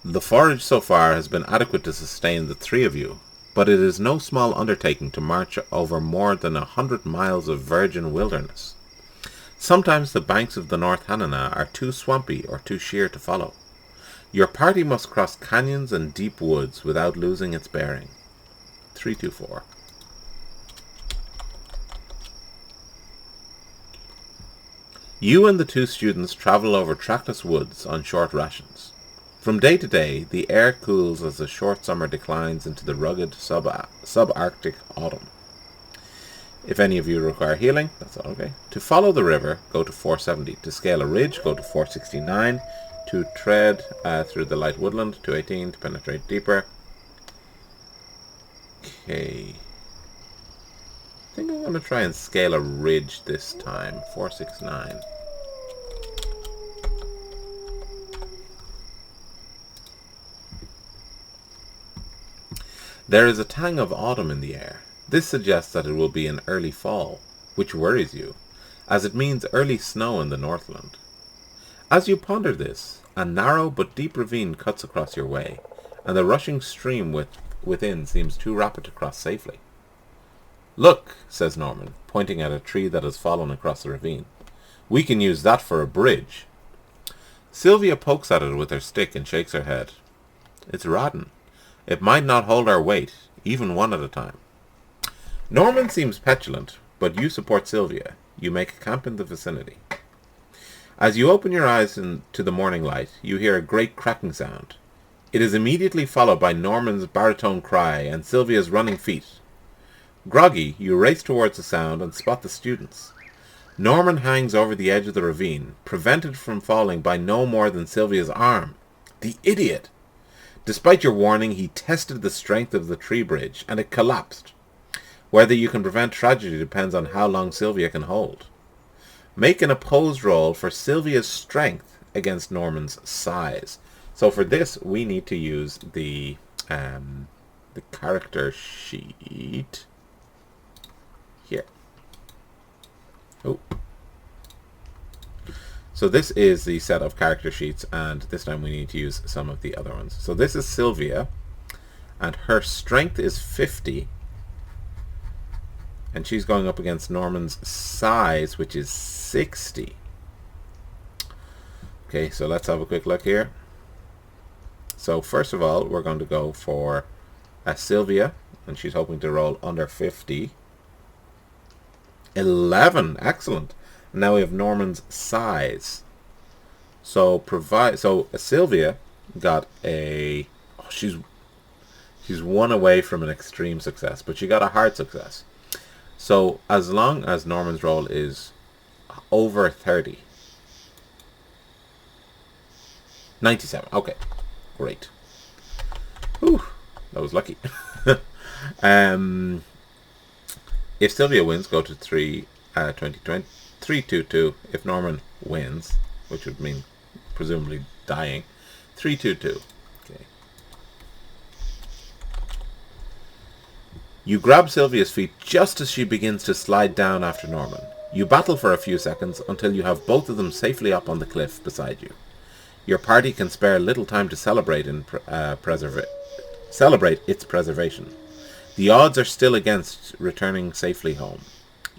The forage so far has been adequate to sustain the 3 of you, but it is no small undertaking to march over more than 100 miles of virgin wilderness. Sometimes the banks of the North Hanana are too swampy or too sheer to follow. Your party must cross canyons and deep woods without losing its bearing. 324. You and the 2 students travel over trackless woods on short rations. From day to day, the air cools as the short summer declines into the rugged subarctic autumn. If any of you require healing, that's all okay. To follow the river, go to 470. To scale a ridge, go to 469. To tread through the light woodland, 218. To penetrate deeper. Okay. I think I'm going to try and scale a ridge this time. 469. There is a tang of autumn in the air. This suggests that it will be an early fall, which worries you, as it means early snow in the Northland. As you ponder this, a narrow but deep ravine cuts across your way, and the rushing stream within seems too rapid to cross safely. Look, says Norman, pointing at a tree that has fallen across the ravine. We can use that for a bridge. Sylvia pokes at it with her stick and shakes her head. It's rotten. It might not hold our weight, even one at a time. Norman seems petulant, but you support Sylvia. You make camp in the vicinity. As you open your eyes to the morning light, you hear a great cracking sound. It is immediately followed by Norman's baritone cry and Sylvia's running feet. Groggy, you race towards the sound and spot the students. Norman hangs over the edge of the ravine, prevented from falling by no more than Sylvia's arm. The idiot! Despite your warning, he tested the strength of the tree bridge, and it collapsed. Whether you can prevent tragedy depends on how long Sylvia can hold. Make an opposed roll for Sylvia's strength against Norman's size. So for this, we need to use the character sheet here. Oh. So this is the set of character sheets, and this time we need to use some of the other ones. So this is Sylvia, and her strength is 50, and she's going up against Norman's size, which is 60. Okay, so let's have a quick look here. So first of all, we're going to go for Sylvia, and she's hoping to roll under 50. 11, excellent. Now we have Norman's size. So Sylvia got a... Oh, she's one away from an extreme success, but she got a hard success. So as long as Norman's roll is over 30. 97. Okay. Great. Whew. That was lucky. If Sylvia wins, go to 322. If Norman wins, which would mean presumably dying, 322. Okay. You grab Sylvia's feet just as she begins to slide down after Norman. You battle for a few seconds until you have both of them safely up on the cliff beside you. Your party can spare little time to celebrate its preservation. The odds are still against returning safely home.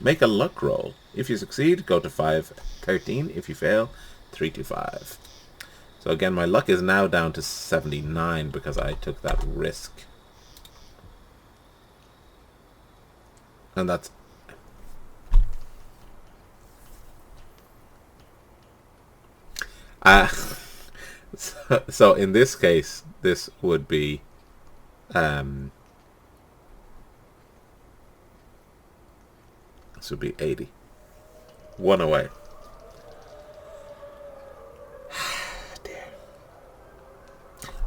Make a luck roll. If you succeed, go to 513. If you fail, 325. So again, my luck is now down to 79 because I took that risk. And that's... So in this case, this would be... This would be 80. One away. Dear.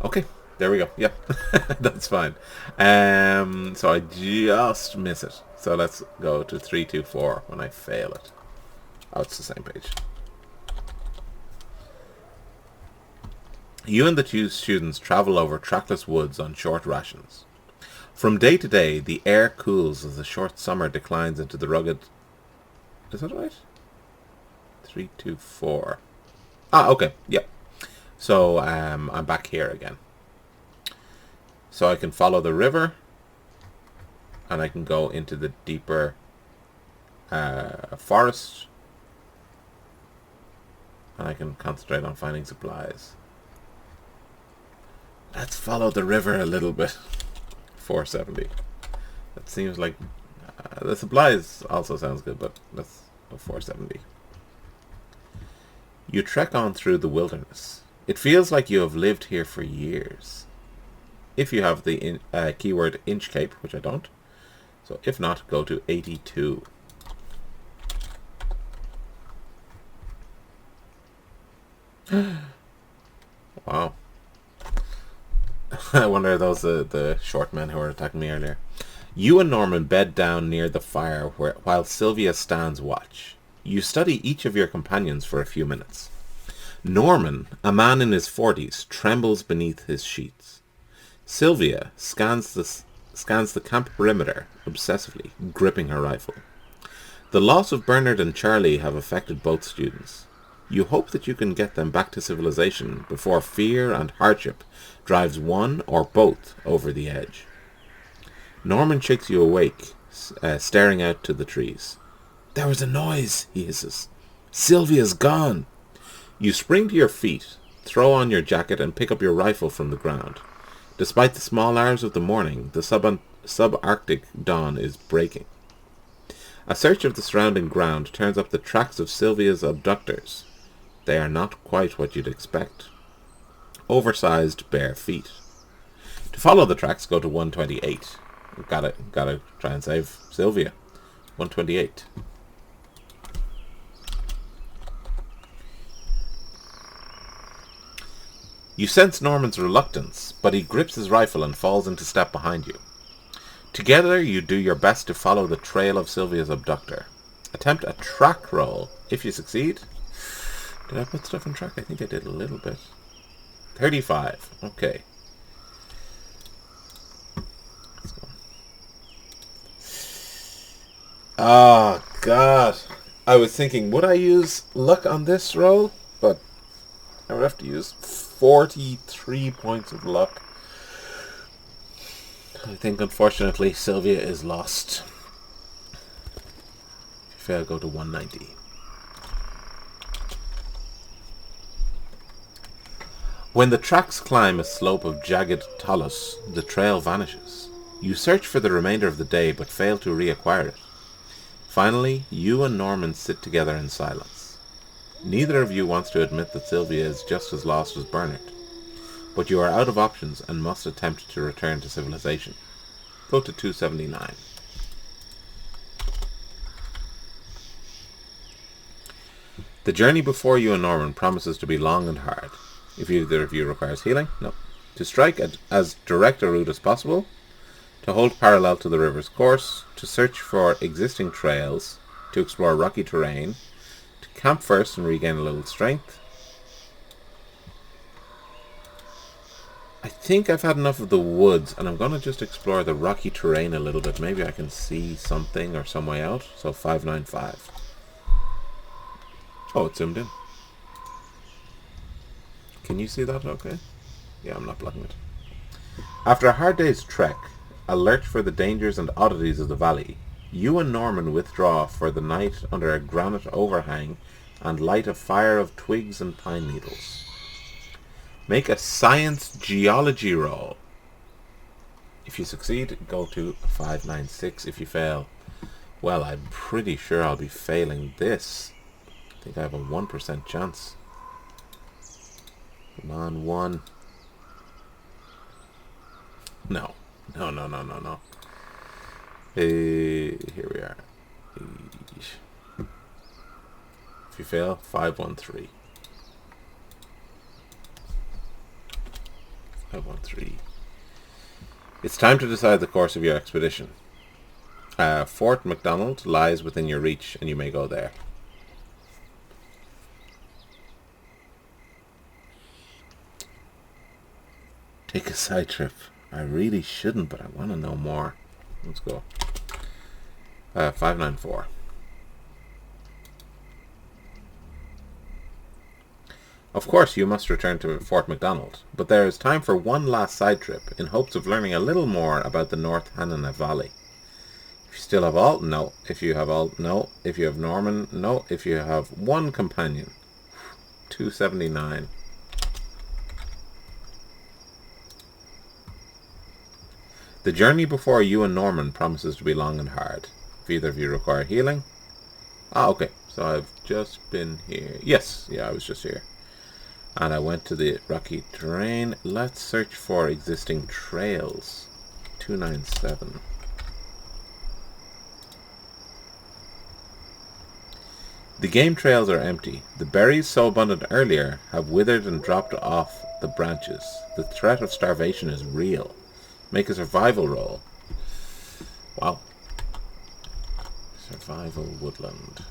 Okay, there we go. Yep, that's fine. So I just miss it. So let's go to 324 when I fail it. Oh, it's the same page. You and the two students travel over trackless woods on short rations. From day to day, the air cools as the short summer declines into the rugged... Is that right? 324. Ah, okay. Yep. So I'm back here again. So I can follow the river, and I can go into the deeper forest, and I can concentrate on finding supplies. Let's follow the river a little bit. 470. That seems like... the supplies also sounds good, but let's go 470. You trek on through the wilderness. It feels like you have lived here for years. If you have the keyword Inchcape, which I don't. So if not, go to 82. Wow. I wonder are those the short men who were attacking me earlier. You and Norman bed down near the fire while Sylvia stands watch. You study each of your companions for a few minutes. Norman, a man in his 40s, trembles beneath his sheets. Sylvia scans the camp perimeter obsessively, gripping her rifle. The loss of Bernard and Charlie have affected both students. You hope that you can get them back to civilization before fear and hardship drives one or both over the edge. Norman shakes you awake, staring out to the trees. "There was a noise," he hisses. "Sylvia's gone." You spring to your feet, throw on your jacket, and pick up your rifle from the ground. Despite the small hours of the morning, the subarctic dawn is breaking. A search of the surrounding ground turns up the tracks of Sylvia's abductors. They are not quite what you'd expect. Oversized bare feet. To follow the tracks, go to 128. Gotta try and save Sylvia. 128. You sense Norman's reluctance, but he grips his rifle and falls into step behind you. Together, you do your best to follow the trail of Sylvia's abductor. Attempt a track roll. If you succeed... Did I put stuff in track? I think I did a little bit. 35. Okay. Let's go. Oh, God. I was thinking, would I use luck on this roll? But I would have to use 43 points of luck. I think, unfortunately, Sylvia is lost. If you fail, go to 190. When the tracks climb a slope of jagged talus, the trail vanishes. You search for the remainder of the day, but fail to reacquire it. Finally, you and Norman sit together in silence. Neither of you wants to admit that Sylvia is just as lost as Bernard, but you are out of options and must attempt to return to civilization. Go to 279. The journey before you and Norman promises to be long and hard. If either of you requires healing, no. To strike at as direct a route as possible, to hold parallel to the river's course, to search for existing trails, to explore rocky terrain, to camp first and regain a little strength. I think I've had enough of the woods, and I'm going to just explore the rocky terrain a little bit. Maybe I can see something or some way out. So 595. Oh, it zoomed in. Can you see that okay? Yeah, I'm not blocking it. After a hard day's trek, alert for the dangers and oddities of the valley, you and Norman withdraw for the night under a granite overhang and light a fire of twigs and pine needles. Make a science geology roll. If you succeed, go to 596. If you fail, well, I'm pretty sure I'll be failing this. I think I have a 1% chance. Come on, 1. No. No. Here we are. If you fail, 513. 513. It's time to decide the course of your expedition. Fort MacDonald lies within your reach, and you may go there. Take a side trip. I really shouldn't, but I want to know more. Let's go. 594. Of course, you must return to Fort MacDonald, but there is time for one last side trip in hopes of learning a little more about the North Hanana Valley. If you still have Alt, no. If you have Alt, no. If you have Norman, no. If you have one companion, 279. The journey before you and Norman promises to be long and hard. If either of you require healing. Okay. So I've just been here. Yes, yeah, I was just here. And I went to the rocky terrain. Let's search for existing trails. 297. The game trails are empty. The berries so abundant earlier have withered and dropped off the branches. The threat of starvation is real. Make a survival roll. Wow. Survival woodland.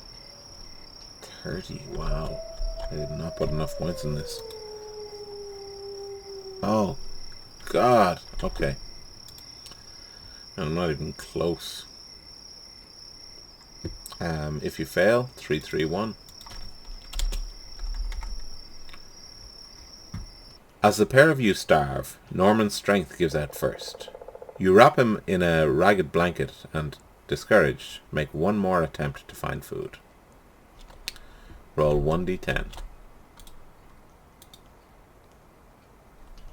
30. Wow. I did not put enough points in this. Oh, God. Okay. I'm not even close. If you fail, 331. As the pair of you starve, Norman's strength gives out first. You wrap him in a ragged blanket and, discouraged, make one more attempt to find food. Roll 1d10.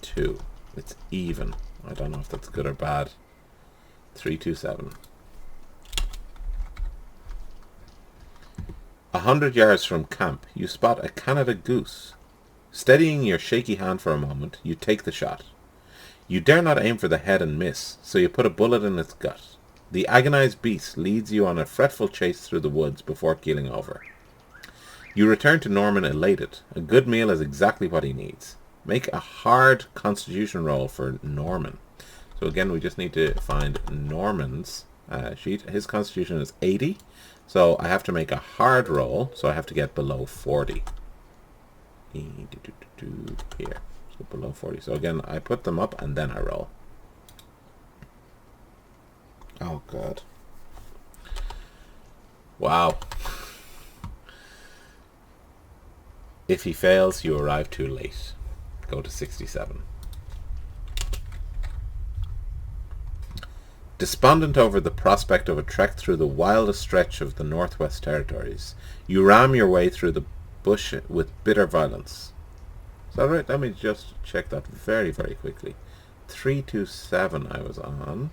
2. It's even. I don't know if that's good or bad. 327. 100 yards from camp, you spot a Canada goose. Steadying your shaky hand for a moment, you take the shot. You dare not aim for the head and miss, so you put a bullet in its gut. The agonized beast leads you on a fretful chase through the woods before keeling over. You return to Norman elated. A good meal is exactly what he needs. Make a hard constitution roll for Norman. So again, we just need to find Norman's sheet. His constitution is 80. So I have to make a hard roll, so I have to get below 40. Here. So below 40. So again, I put them up and then I roll. Oh, God. Wow. If he fails, you arrive too late. Go to 67. Despondent over the prospect of a trek through the wildest stretch of the Northwest Territories, you ram your way through the bush with bitter violence. Is that right? Let me just check that very, very quickly. 327 I was on.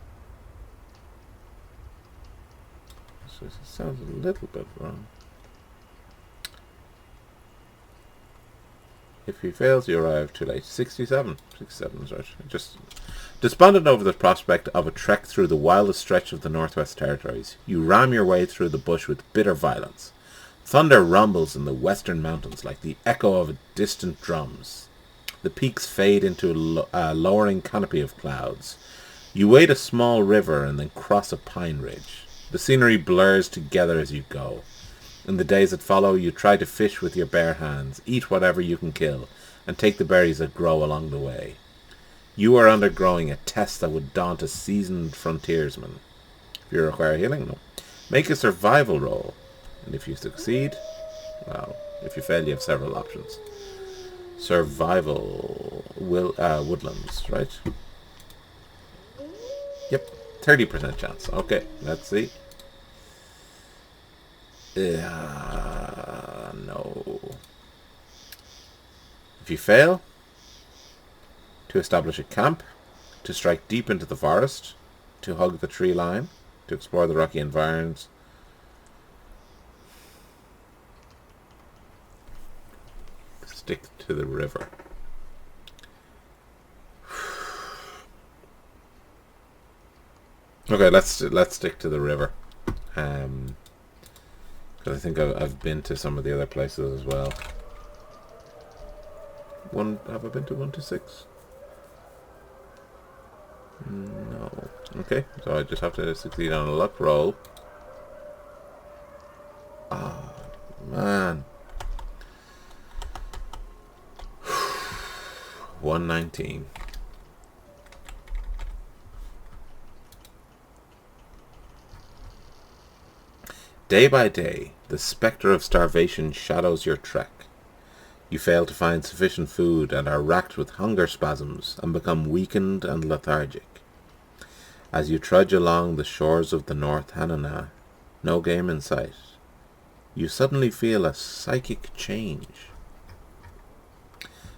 So it sounds a little bit wrong. If he fails, you arrive too late. 67. 67 is right. Just despondent over the prospect of a trek through the wildest stretch of the Northwest Territories, you ram your way through the bush with bitter violence. Thunder rumbles in the western mountains like the echo of distant drums. The peaks fade into a lowering canopy of clouds. You wade a small river and then cross a pine ridge. The scenery blurs together as you go. In the days that follow, you try to fish with your bare hands, eat whatever you can kill, and take the berries that grow along the way. You are undergoing a test that would daunt a seasoned frontiersman. If you require healing, no. Make a survival roll. And if you succeed, well, if you fail, you have several options. Survival woodlands, right? Yep, 30% chance. Okay, let's see. No. If you fail, to establish a camp, to strike deep into the forest, to hug the tree line, to explore the rocky environs. Stick to the river. Okay, let's stick to the river. Because I think I've been to some of the other places as well. Have I been to 126? No. Okay, so I just have to succeed on a luck roll. Oh, man. 119. Day by day, the spectre of starvation shadows your trek. You fail to find sufficient food and are racked with hunger spasms and become weakened and lethargic. As you trudge along the shores of the North Hanana, no game in sight, you suddenly feel a psychic change.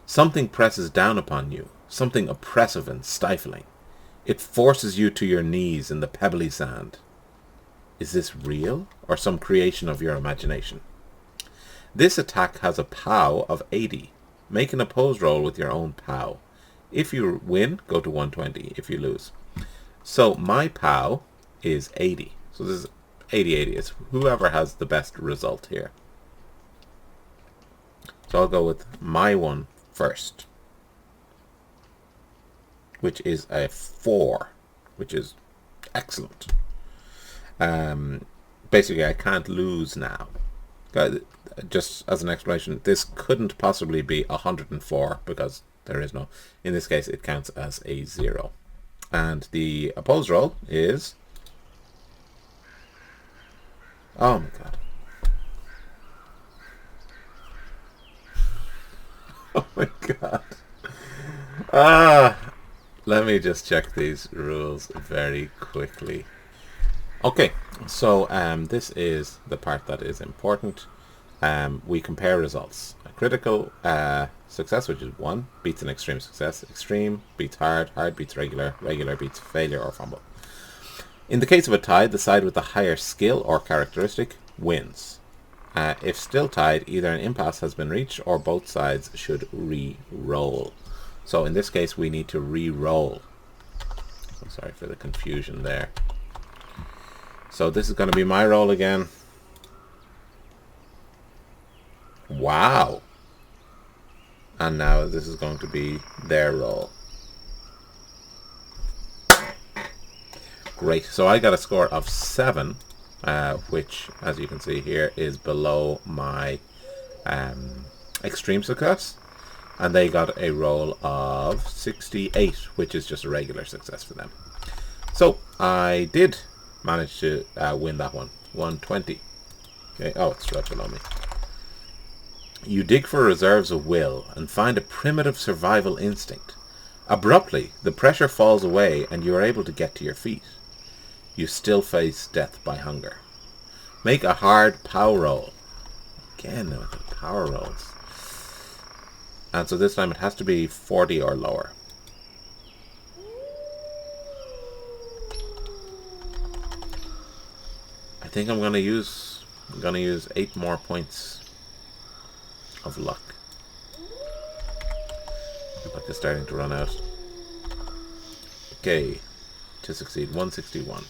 Something presses down upon you, something oppressive and stifling. It forces you to your knees in the pebbly sand. Is this real, or some creation of your imagination? This attack has a POW of 80. Make an opposed roll with your own POW. If you win, go to 120 if you lose. So my POW is 80. So this is 80-80. It's whoever has the best result here. So I'll go with my one first, which is a 4, which is excellent. Basically, I can't lose now. Just as an explanation, this couldn't possibly be 104 because there is no. In this case, it counts as a 0. And the opposed roll is. Oh my god. Oh my god. Let me just check these rules very quickly. Okay, so this is the part that is important. We compare results. A critical success, which is 1, beats an extreme success. Extreme beats hard, hard beats regular, regular beats failure or fumble. In the case of a tie, the side with the higher skill or characteristic wins. If still tied, either an impasse has been reached or both sides should re-roll. So in this case, we need to re-roll. Sorry for the confusion there. So this is going to be my roll again. Wow. And now this is going to be their roll. Great. So I got a score of 7, which, as you can see here, is below my extreme success. And they got a roll of 68, which is just a regular success for them. So I did manage to win that one. 120. Okay. Oh, it's right below me. You dig for reserves of will and find a primitive survival instinct. Abruptly, the pressure falls away and you are able to get to your feet. You still face death by hunger. Make a hard power roll. Again, with the power rolls. And so this time it has to be 40 or lower. I think I'm gonna use 8 more points of luck. is starting to run out. Okay, to succeed, 161.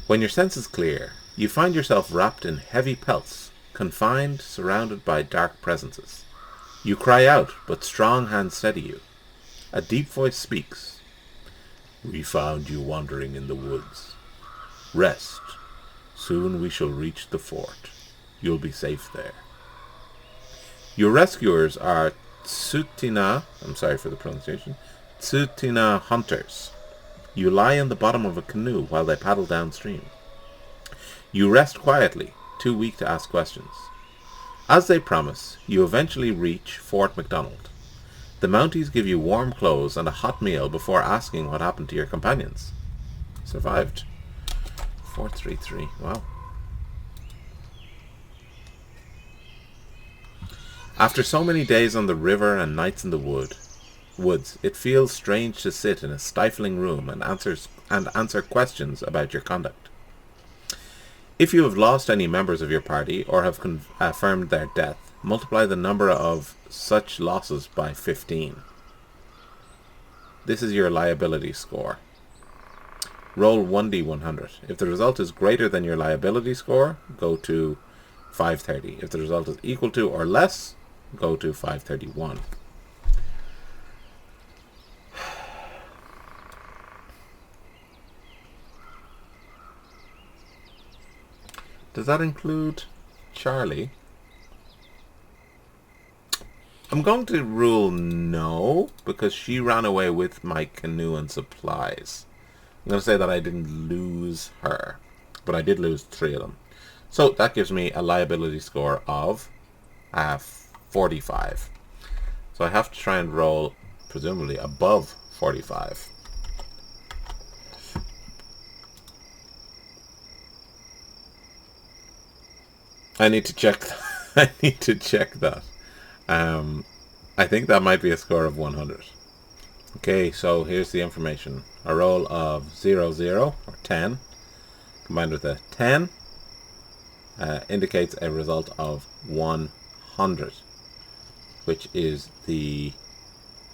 When your senses clear, you find yourself wrapped in heavy pelts, confined, surrounded by dark presences. You cry out, but strong hands steady you. A deep voice speaks. We found you wandering in the woods. Rest. Soon we shall reach the fort. You'll be safe there. Your rescuers are Tsutina, I'm sorry for the pronunciation, Tsutina hunters. You lie in the bottom of a canoe while they paddle downstream. You rest quietly, too weak to ask questions. As they promise, you eventually reach Fort MacDonald. The Mounties give you warm clothes and a hot meal before asking what happened to your companions. Survived. 433. Wow. After so many days on the river and nights in the woods, it feels strange to sit in a stifling room and answer questions about your conduct. If you have lost any members of your party or have confirmed their death, multiply the number of such losses by 15. This is your liability score. Roll 1d100. If the result is greater than your liability score, go to 530. If the result is equal to or less, go to 531. Does that include Charlie? I'm going to rule no, because she ran away with my canoe and supplies. I'm going to say that I didn't lose her, but I did lose 3 of them. So that gives me a liability score of 45. So I have to try and roll, presumably, above 45. I need to check that. I think that might be a score of 100. Okay, so here's the information. A roll of 0, 0, or 10, combined with a 10, indicates a result of 100, which is the...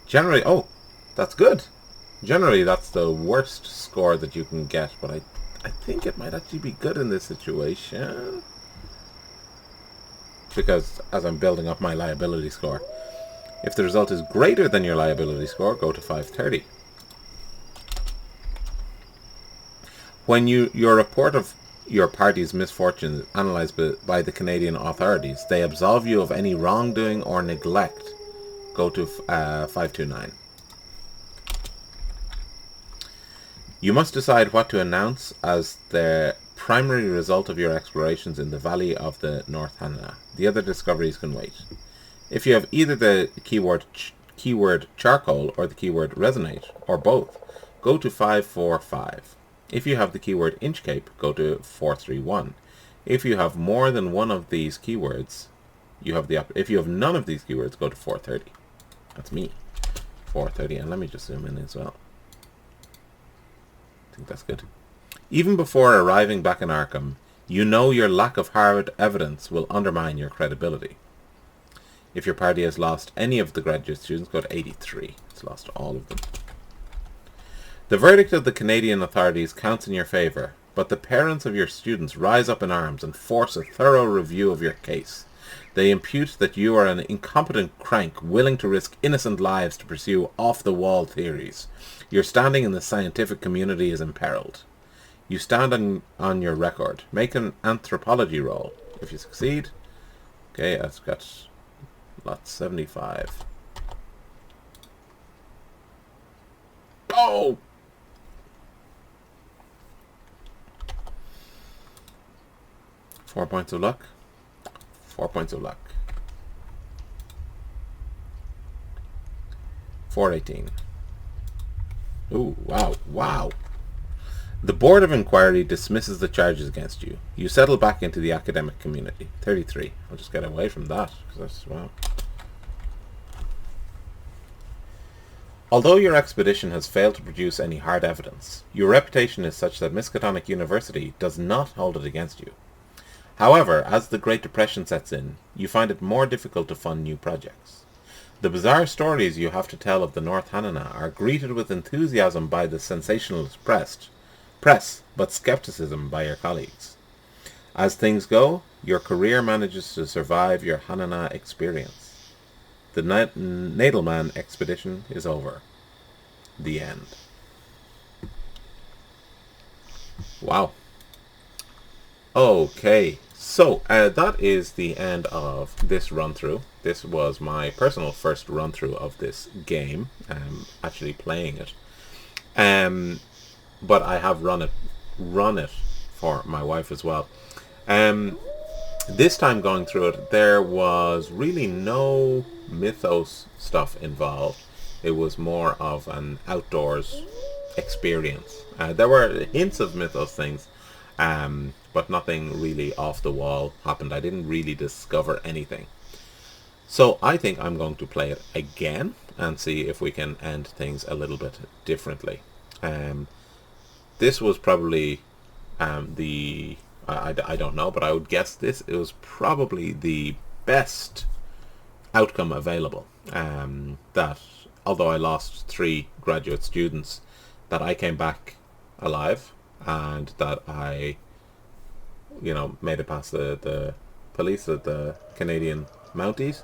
Generally, oh, that's good. Generally, that's the worst score that you can get, but I think it might actually be good in this situation. Because as I'm building up my liability score, if the result is greater than your liability score, go to 530. When your report of your party's misfortunes is analysed by the Canadian authorities, they absolve you of any wrongdoing or neglect. Go to 529. You must decide what to announce as the primary result of your explorations in the Valley of the North Hanna. The other discoveries can wait. If you have either the keyword charcoal or the keyword resonate, or both, go to 545. If you have the keyword inchcape, go to 431. If you have more than one of these keywords, if you have none of these keywords, go to 430. That's me. 430, and let me just zoom in as well. I think that's good. Even before arriving back in Arkham, you know your lack of hard evidence will undermine your credibility. If your party has lost any of the graduate students, go to 83. It's lost all of them. The verdict of the Canadian authorities counts in your favour, but the parents of your students rise up in arms and force a thorough review of your case. They impute that you are an incompetent crank willing to risk innocent lives to pursue off-the-wall theories. Your standing in the scientific community is imperiled. You stand on your record. Make an anthropology roll. If you succeed, okay, I've got lots, 75. Oh! Four points of luck. 4 points of luck. 418. Ooh, wow, wow. The Board of Inquiry dismisses the charges against you. You settle back into the academic community. 33. I'll just get away from that, because that's, wow. Although your expedition has failed to produce any hard evidence, your reputation is such that Miskatonic University does not hold it against you. However, as the Great Depression sets in, you find it more difficult to fund new projects. The bizarre stories you have to tell of the North Hanana are greeted with enthusiasm by the sensationalist press, but skepticism by your colleagues. As things go, your career manages to survive your Hanana experience. The Nadelman expedition is over. The end. Wow. Okay, so that is the end of this run-through. This was my personal first run-through of this game, actually playing it. But I have run it for my wife as well. This time going through it, there was really no mythos stuff involved. It was more of an outdoors experience. There were hints of mythos things, but nothing really off the wall happened. I didn't really discover anything. So I think I'm going to play it again and see if we can end things a little bit differently. This was probably I don't know, but I would guess it was probably the best outcome available. That although I lost 3 graduate students, that I came back alive, and that I, made it past the police at the Canadian Mounties,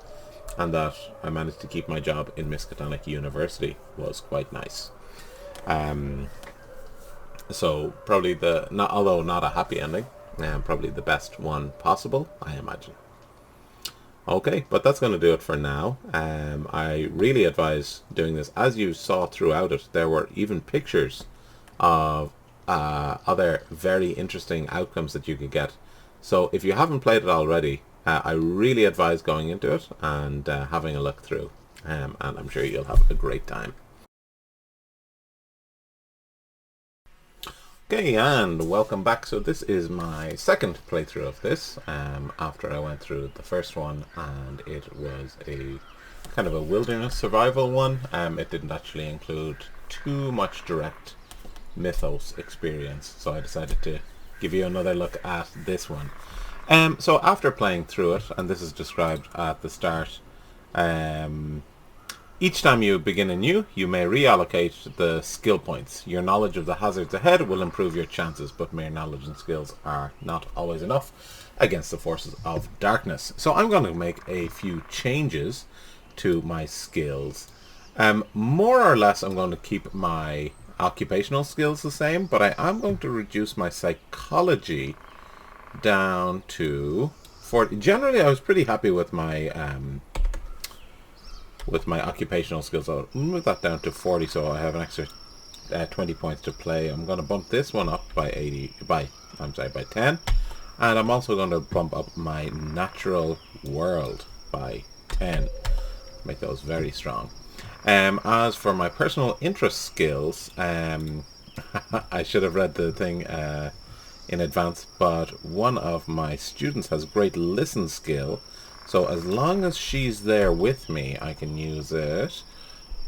and that I managed to keep my job in Miskatonic University was quite nice. So probably although not a happy ending, probably the best one possible, I imagine. Okay, but that's going to do it for now. I really advise doing this. As you saw throughout it, there were even pictures of other very interesting outcomes that you could get. So if you haven't played it already, I really advise going into it and having a look through. And I'm sure you'll have a great time. Okay, and welcome back. So this is my second playthrough of this, after I went through the first one, and it was a kind of a wilderness survival one. It didn't actually include too much direct mythos experience, so I decided to give you another look at this one. So after playing through it, and this is described at the start, each time you begin anew, you may reallocate the skill points. Your knowledge of the hazards ahead will improve your chances, but mere knowledge and skills are not always enough against the forces of darkness. So I'm going to make a few changes to my skills. More or less, I'm going to keep my occupational skills the same, but I am going to reduce my psychology down to 40. Generally, I was pretty happy with my occupational skills. I'll move that down to 40, so I have an extra 20 points to play. I'm going to bump this one up by 10, and I'm also going to bump up my natural world by 10. Make those very strong. As for my personal interest skills, I should have read the thing in advance, but one of my students has great listen skill. So as long as she's there with me, I can use it.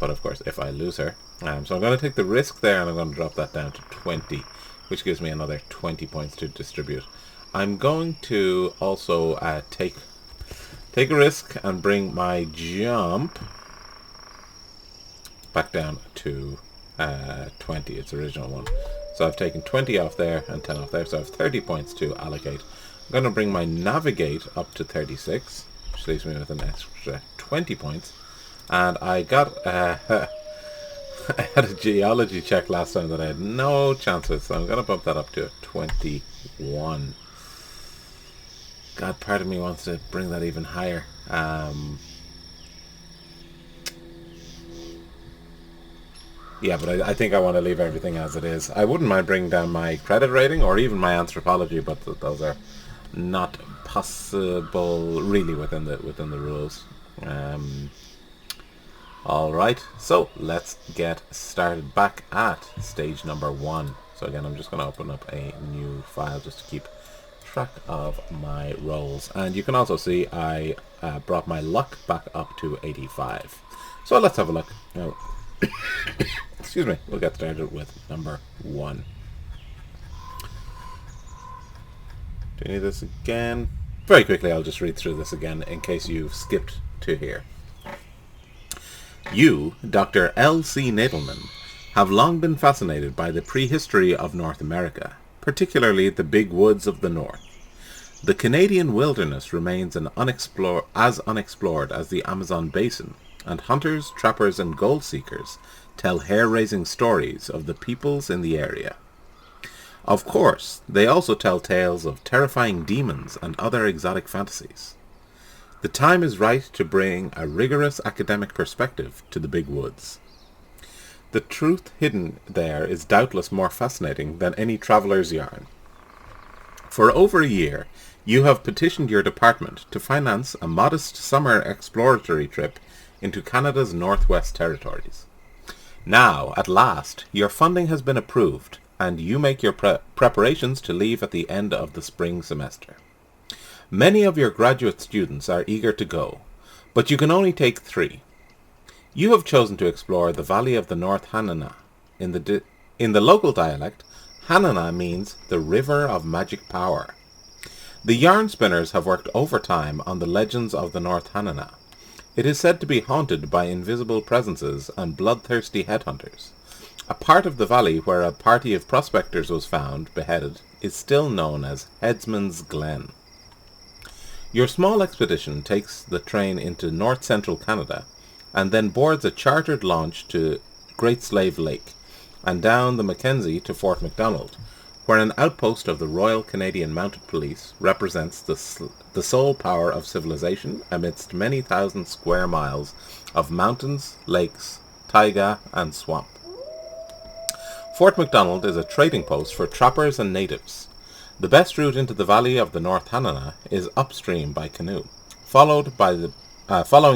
But of course, if I lose her. So I'm going to take the risk there, and I'm going to drop that down to 20, which gives me another 20 points to distribute. I'm going to also take a risk and bring my jump back down to 20, its original one. So I've taken 20 off there and 10 off there, so I have 30 points to allocate. I'm going to bring my navigate up to 36, which leaves me with an extra 20 points. And I got I had a geology check last time that I had no chance with, so I'm going to bump that up to a 21. God, part of me wants to bring that even higher. Yeah, but I think I want to leave everything as it is. I wouldn't mind bringing down my credit rating or even my anthropology, but those are not possible really within the rules. All right, so let's get started back at stage number 1. So again, I'm just going to open up a new file just to keep track of my rolls. And you can also see I brought my luck back up to 85. So let's have a look. Now, excuse me, we'll get started with number 1. Do you need this again? Very quickly, I'll just read through this again in case you've skipped to here. You, Dr. L.C. Nadelman, have long been fascinated by the prehistory of North America, particularly the big woods of the north. The Canadian wilderness remains unexplored as the Amazon basin, and hunters, trappers, and gold seekers tell hair-raising stories of the peoples in the area. Of course, they also tell tales of terrifying demons and other exotic fantasies. The time is right to bring a rigorous academic perspective to the big woods. The truth hidden there is doubtless more fascinating than any traveller's yarn. For over a year, you have petitioned your department to finance a modest summer exploratory trip into Canada's Northwest Territories. Now, at last, your funding has been approved, and you make your preparations to leave at the end of the spring semester. Many of your graduate students are eager to go, but you can only take 3. You have chosen to explore the valley of the North Hanana. In the local dialect, Hanana means the river of magic power. The yarn spinners have worked overtime on the legends of the North Hanana. It is said to be haunted by invisible presences and bloodthirsty headhunters. A part of the valley where a party of prospectors was found, beheaded, is still known as Headsman's Glen. Your small expedition takes the train into north-central Canada, and then boards a chartered launch to Great Slave Lake, and down the Mackenzie to Fort Macdonald, where an outpost of the Royal Canadian Mounted Police represents the sole power of civilization amidst many thousand square miles of mountains, lakes, taiga, and swamp. Fort Macdonald is a trading post for trappers and natives. The best route into the valley of the North Hanana is upstream by canoe, following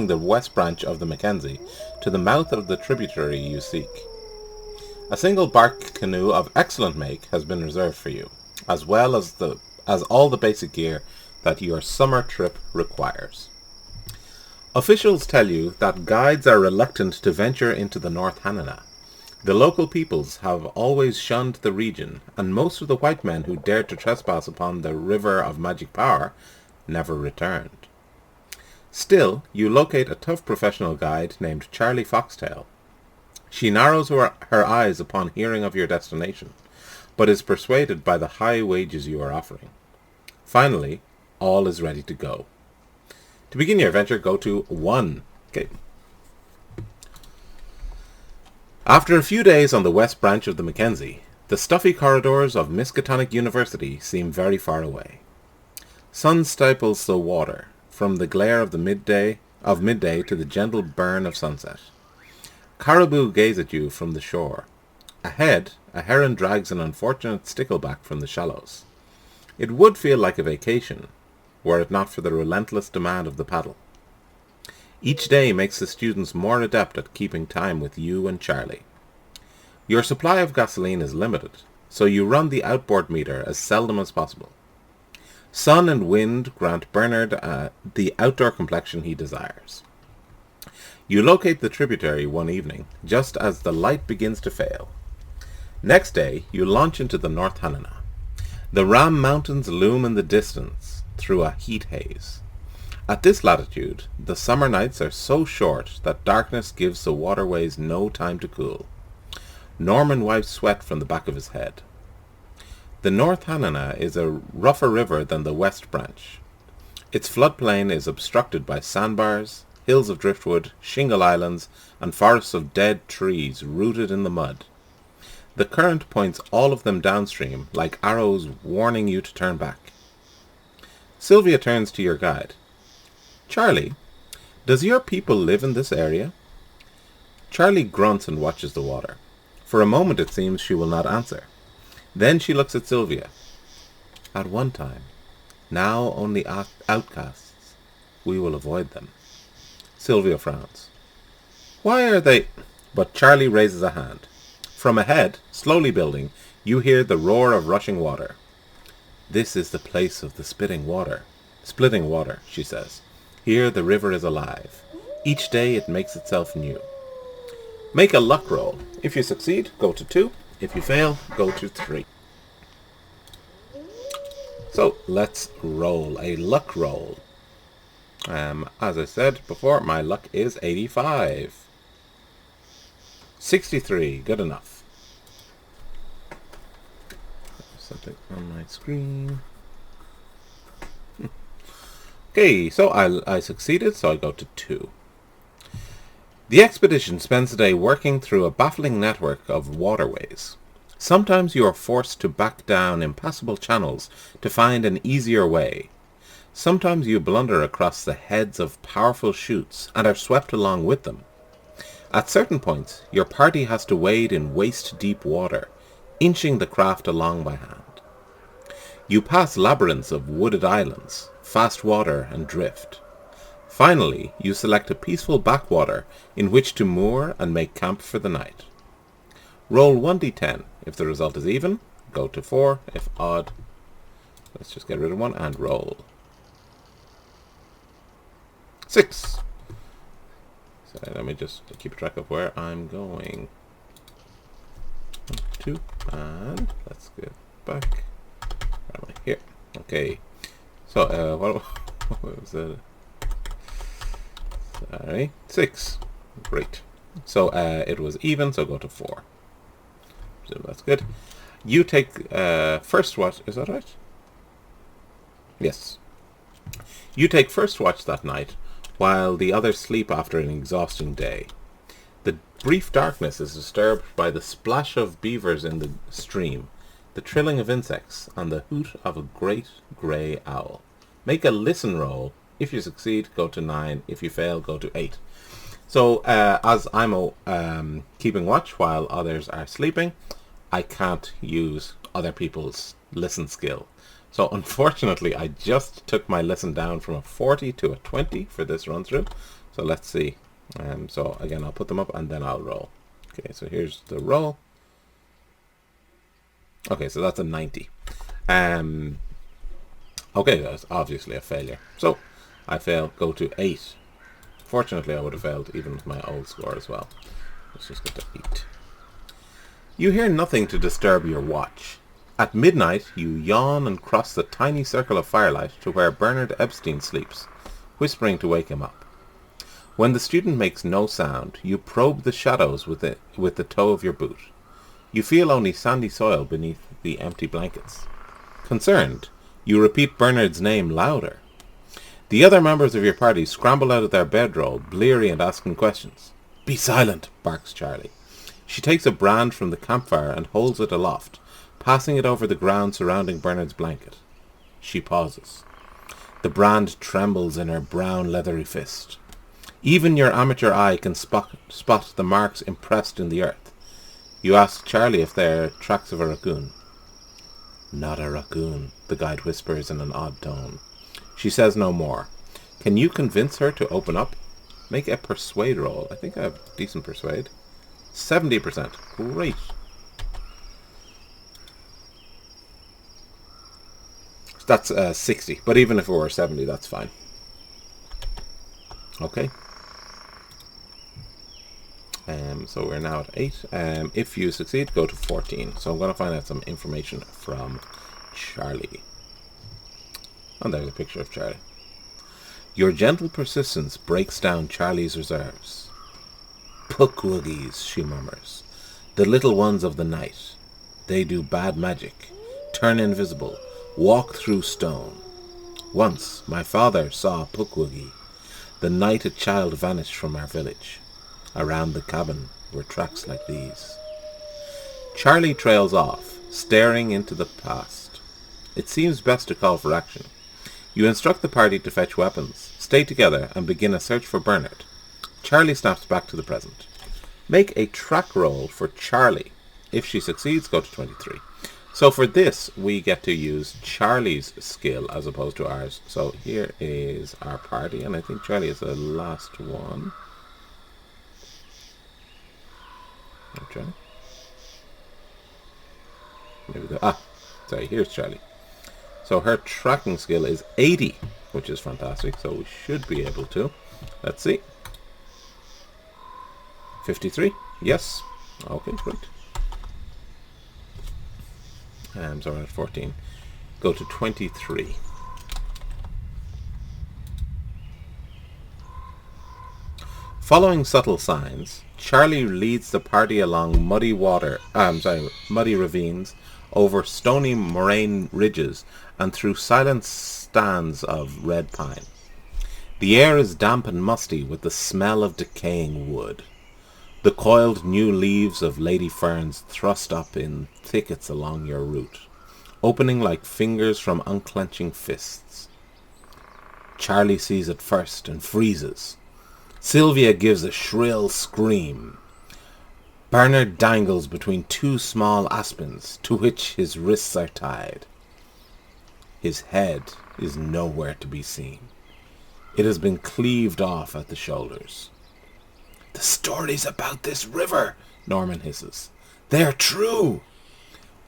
the west branch of the Mackenzie to the mouth of the tributary you seek. A single bark canoe of excellent make has been reserved for you, as well as all the basic gear that your summer trip requires. Officials tell you that guides are reluctant to venture into the North Hanana. The local peoples have always shunned the region, and most of the white men who dared to trespass upon the river of magic power never returned. Still, you locate a tough professional guide named Charlie Foxtail. She narrows her eyes upon hearing of your destination, but is persuaded by the high wages you are offering. Finally, all is ready to go. To begin your adventure, go to 1. Okay. After a few days on the west branch of the Mackenzie, the stuffy corridors of Miskatonic University seem very far away. Sun stifles the water, from the glare of midday to the gentle burn of sunset. Caribou gaze at you from the shore. Ahead, a heron drags an unfortunate stickleback from the shallows. It would feel like a vacation, were it not for the relentless demand of the paddle. Each day makes the students more adept at keeping time with you and Charlie. Your supply of gasoline is limited, so you run the outboard meter as seldom as possible. Sun and wind grant Bernard the outdoor complexion he desires. You locate the tributary one evening, just as the light begins to fail. Next day, you launch into the North Hanana. The Ram Mountains loom in the distance through a heat haze. At this latitude, the summer nights are so short that darkness gives the waterways no time to cool. Norman wipes sweat from the back of his head. The North Hanana is a rougher river than the West Branch. Its floodplain is obstructed by sandbars, hills of driftwood, shingle islands, and forests of dead trees rooted in the mud. The current points all of them downstream like arrows warning you to turn back. Sylvia turns to your guide. Charlie, does your people live in this area? Charlie grunts and watches the water. For a moment it seems she will not answer. Then she looks at Sylvia. At one time, now only outcasts. We will avoid them. Sylvia frowns. Why are they... But Charlie raises a hand. From ahead, slowly building, you hear the roar of rushing water. This is the place of the splitting water, she says. Here the river is alive. Each day it makes itself new. Make a luck roll. If you succeed, go to 2. If you fail, go to 3. So let's roll a luck roll. As I said before, my luck is 85. 63, good enough. Something on my screen. Okay, so I succeeded, so I go to 2. The expedition spends the day working through a baffling network of waterways. Sometimes you are forced to back down impassable channels to find an easier way. Sometimes you blunder across the heads of powerful chutes and are swept along with them. At certain points, your party has to wade in waist-deep water, inching the craft along by hand. You pass labyrinths of wooded islands, fast water and drift. Finally, you select a peaceful backwater in which to moor and make camp for the night. Roll 1d10. If the result is even, go to 4. If odd, let's just get rid of 1 and roll. 6. So let me just keep track of where I'm going. 1, 2, and let's get back. Where am I? Here. Okay. So, what was it? Sorry. 6. Great. So, it was even, so go to 4. So that's good. You take first watch. Is that right? Yes. You take first watch that night, while the others sleep after an exhausting day. The brief darkness is disturbed by the splash of beavers in the stream, the trilling of insects, and the hoot of a great grey owl. Make a listen roll. If you succeed, go to 9. If you fail, go to 8. So, as I'm keeping watch while others are sleeping, I can't use other people's listen skill. So unfortunately, I just took my listen down from a 40 to a 20 for this run through. So let's see. So again, I'll put them up and then I'll roll. Okay, so here's the roll. Okay, so that's a 90. Okay, that's obviously a failure. So I fail, go to 8. Fortunately, I would have failed even with my old score as well. Let's just get to 8. You hear nothing to disturb your watch. At midnight, you yawn and cross the tiny circle of firelight to where Bernard Epstein sleeps, whispering to wake him up. When the student makes no sound, you probe the shadows with the toe of your boot. You feel only sandy soil beneath the empty blankets. Concerned, you repeat Bernard's name louder. The other members of your party scramble out of their bedroll, bleary and asking questions. "Be silent," barks Charlie. She takes a brand from the campfire and holds it aloft, passing it over the ground surrounding Bernard's blanket. She pauses. The brand trembles in her brown leathery fist. Even your amateur eye can spot the marks impressed in the earth. You ask Charlie if they're tracks of a raccoon. "Not a raccoon," the guide whispers in an odd tone. She says no more. Can you convince her to open up? Make a persuade roll. I think I have decent persuade. 70%. Great. That's 60. But even if it were 70, that's fine. Okay. So we're now at 8. If you succeed, go to 14. So I'm going to find out some information from Charlie. And there's a picture of Charlie. Your gentle persistence breaks down Charlie's reserves. "Pukwuggies," she murmurs. "The little ones of the night. They do bad magic, turn invisible, walk through stone. Once my father saw a Pukwuggie. The night a child vanished from our village. Around the cabin were tracks like these." Charlie trails off, staring into the past. It seems best to call for action. You instruct the party to fetch weapons, stay together, and begin a search for Bernard. Charlie snaps back to the present. Make a track roll for Charlie. If she succeeds, go to 23. So for this, we get to use Charlie's skill as opposed to ours. So here is our party, and I think Charlie is the last one. Charlie? Maybe sorry, here's Charlie. So her tracking skill is 80, which is fantastic. So we should be able to. Let's see. 53. Yes. Okay, great. So we're at 14. go to 23. Following subtle signs, Charlie leads the party along muddy ravines, over stony moraine ridges, and through silent stands of red pine. The air is damp and musty with the smell of decaying wood. The coiled new leaves of lady ferns thrust up in thickets along your route, opening like fingers from unclenching fists. Charlie sees it first and freezes. Sylvia gives a shrill scream. Bernard dangles between two small aspens to which his wrists are tied. His head is nowhere to be seen. It has been cleaved off at the shoulders. "The stories about this river," Norman hisses. "They're true."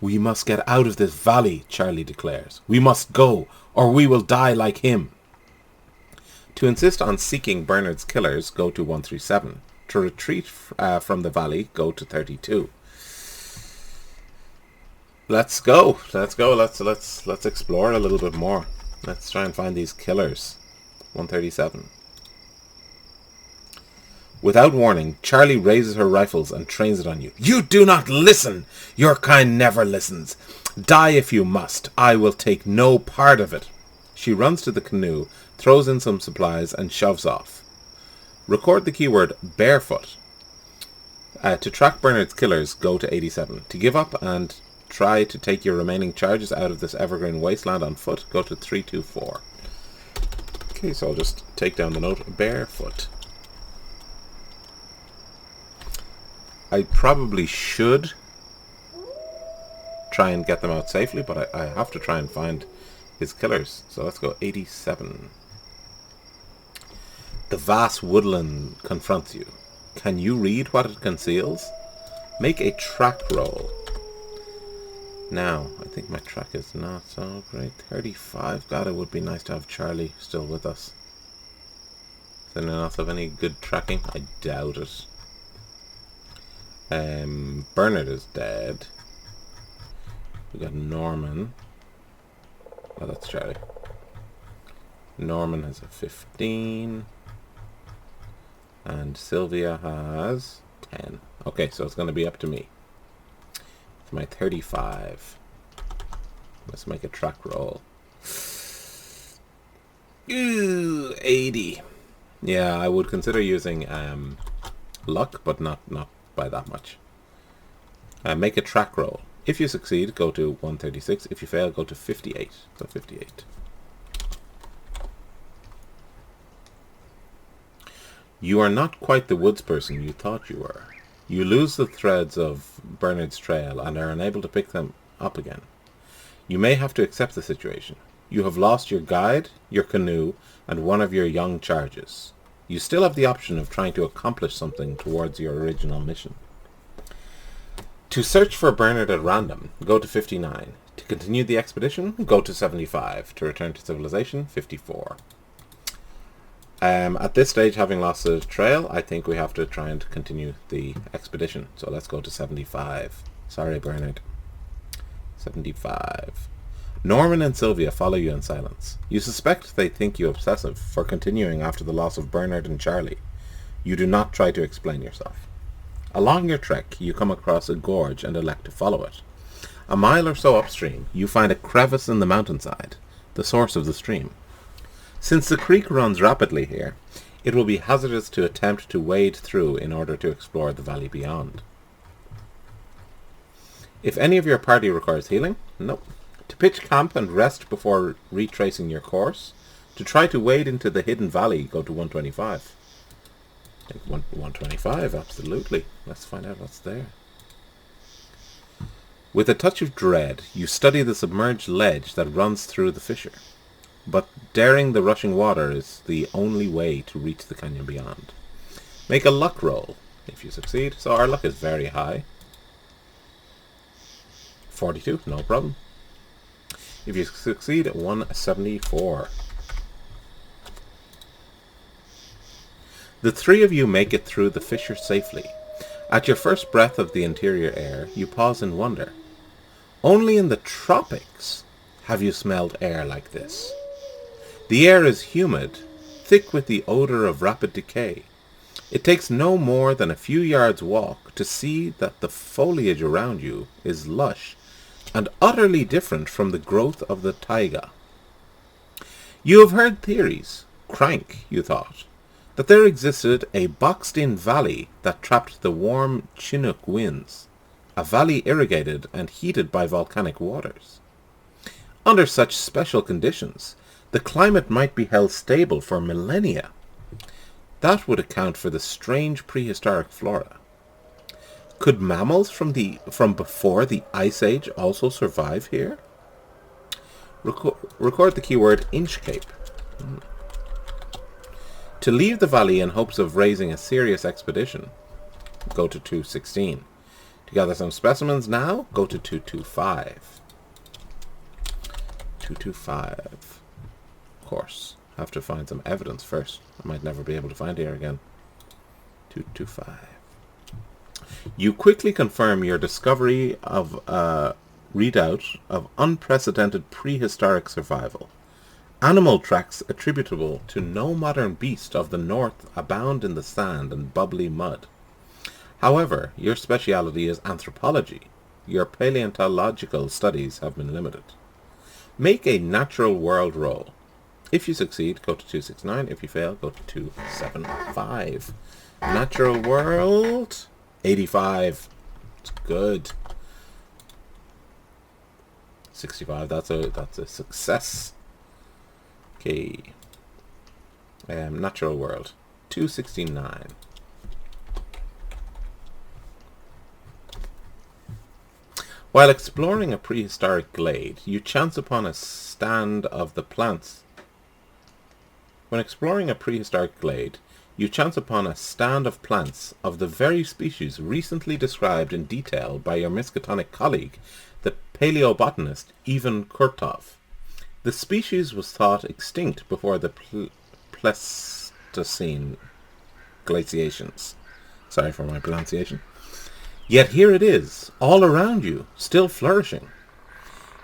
"We must get out of this valley," Charlie declares. "We must go, or we will die like him." To insist on seeking Bernard's killers, go to 137. To retreat from the valley, go to 32. Let's go. Let's explore a little bit more. Let's try and find these killers. 137. Without warning, Charlie raises her rifles and trains it on you. "You do not listen! Your kind never listens. Die if you must. I will take no part of it." She runs to the canoe, throws in some supplies, and shoves off. Record the keyword barefoot. To track Bernard's killers, go to 87. To give up and try to take your remaining charges out of this evergreen wasteland on foot, go to 324. Okay, so I'll just take down the note, barefoot. I probably should try and get them out safely, but I have to try and find his killers. So let's go 87. The vast woodland confronts you. Can you read what it conceals? Make a track roll. Now, I think my track is not so great. 35. God, it would be nice to have Charlie still with us. Does anyone else have any good tracking? I doubt it. Bernard is dead. We got Norman. Oh, that's Charlie. Norman has a 15. And Sylvia has 10. Okay, so it's going to be up to me. It's my 35. Let's make a track roll. Ooh, 80. Yeah, I would consider using luck, but not by that much. Make a track roll. If you succeed, go to 136. If you fail, go to 58. So 58. You are not quite the woods person you thought you were. You lose the threads of Bernard's trail and are unable to pick them up again. You may have to accept the situation. You have lost your guide, your canoe, and one of your young charges. You still have the option of trying to accomplish something towards your original mission. To search for Bernard at random, go to 59. To continue the expedition, go to 75. To return to civilization, 54. At this stage, having lost the trail, I think we have to try and continue the expedition. So let's go to 75. Sorry, Bernard. 75. Norman and Sylvia follow you in silence. You suspect they think you obsessive for continuing after the loss of Bernard and Charlie. You do not try to explain yourself. Along your trek, you come across a gorge and elect to follow it. A mile or so upstream, you find a crevice in the mountainside, the source of the stream. Since the creek runs rapidly here, it will be hazardous to attempt to wade through in order to explore the valley beyond. If any of your party requires healing, nope. To pitch camp and rest before retracing your course. To try to wade into the hidden valley, go to 125. 125, absolutely. Let's find out what's there. With a touch of dread, you study the submerged ledge that runs through the fissure. But daring the rushing water is the only way to reach the canyon beyond. Make a luck roll if you succeed. So our luck is very high. 42, no problem. If you succeed, 174. The three of you make it through the fissure safely. At your first breath of the interior air, you pause in wonder. Only in the tropics Have you smelled air like this? The air is humid, thick with the odor of rapid decay. It takes no more than a few yards' walk to see that the foliage around you is lush and utterly different from the growth of the taiga. You have heard theories, crank, you thought, that there existed a boxed-in valley that trapped the warm Chinook winds, a valley irrigated and heated by volcanic waters. Under such special conditions, the climate might be held stable for millennia. That would account for the strange prehistoric flora. Could mammals from before the Ice Age also survive here? Record the keyword Inchcape. To leave the valley in hopes of raising a serious expedition, go to 216. To gather some specimens now, go to 225. 225. Of course, have to find some evidence first. I might never be able to find here again. 225. You quickly confirm your discovery of a readout of unprecedented prehistoric survival. Animal tracks attributable to no modern beast of the north abound in the sand and bubbly mud. However, your speciality is anthropology. Your paleontological studies have been limited. Make a natural world roll. If you succeed, go to 269. If you fail, go to 275. Natural world, 85. It's good. 65. That's a success. Okay. Natural world, 269. While exploring a prehistoric glade, you chance upon a stand of the plants. When exploring a prehistoric glade, you chance upon a stand of plants of the very species recently described in detail by your Miskatonic colleague, the paleobotanist Ivan Kurtov. The species was thought extinct before the Pleistocene glaciations. Sorry for my pronunciation. Yet here it is, all around you, still flourishing.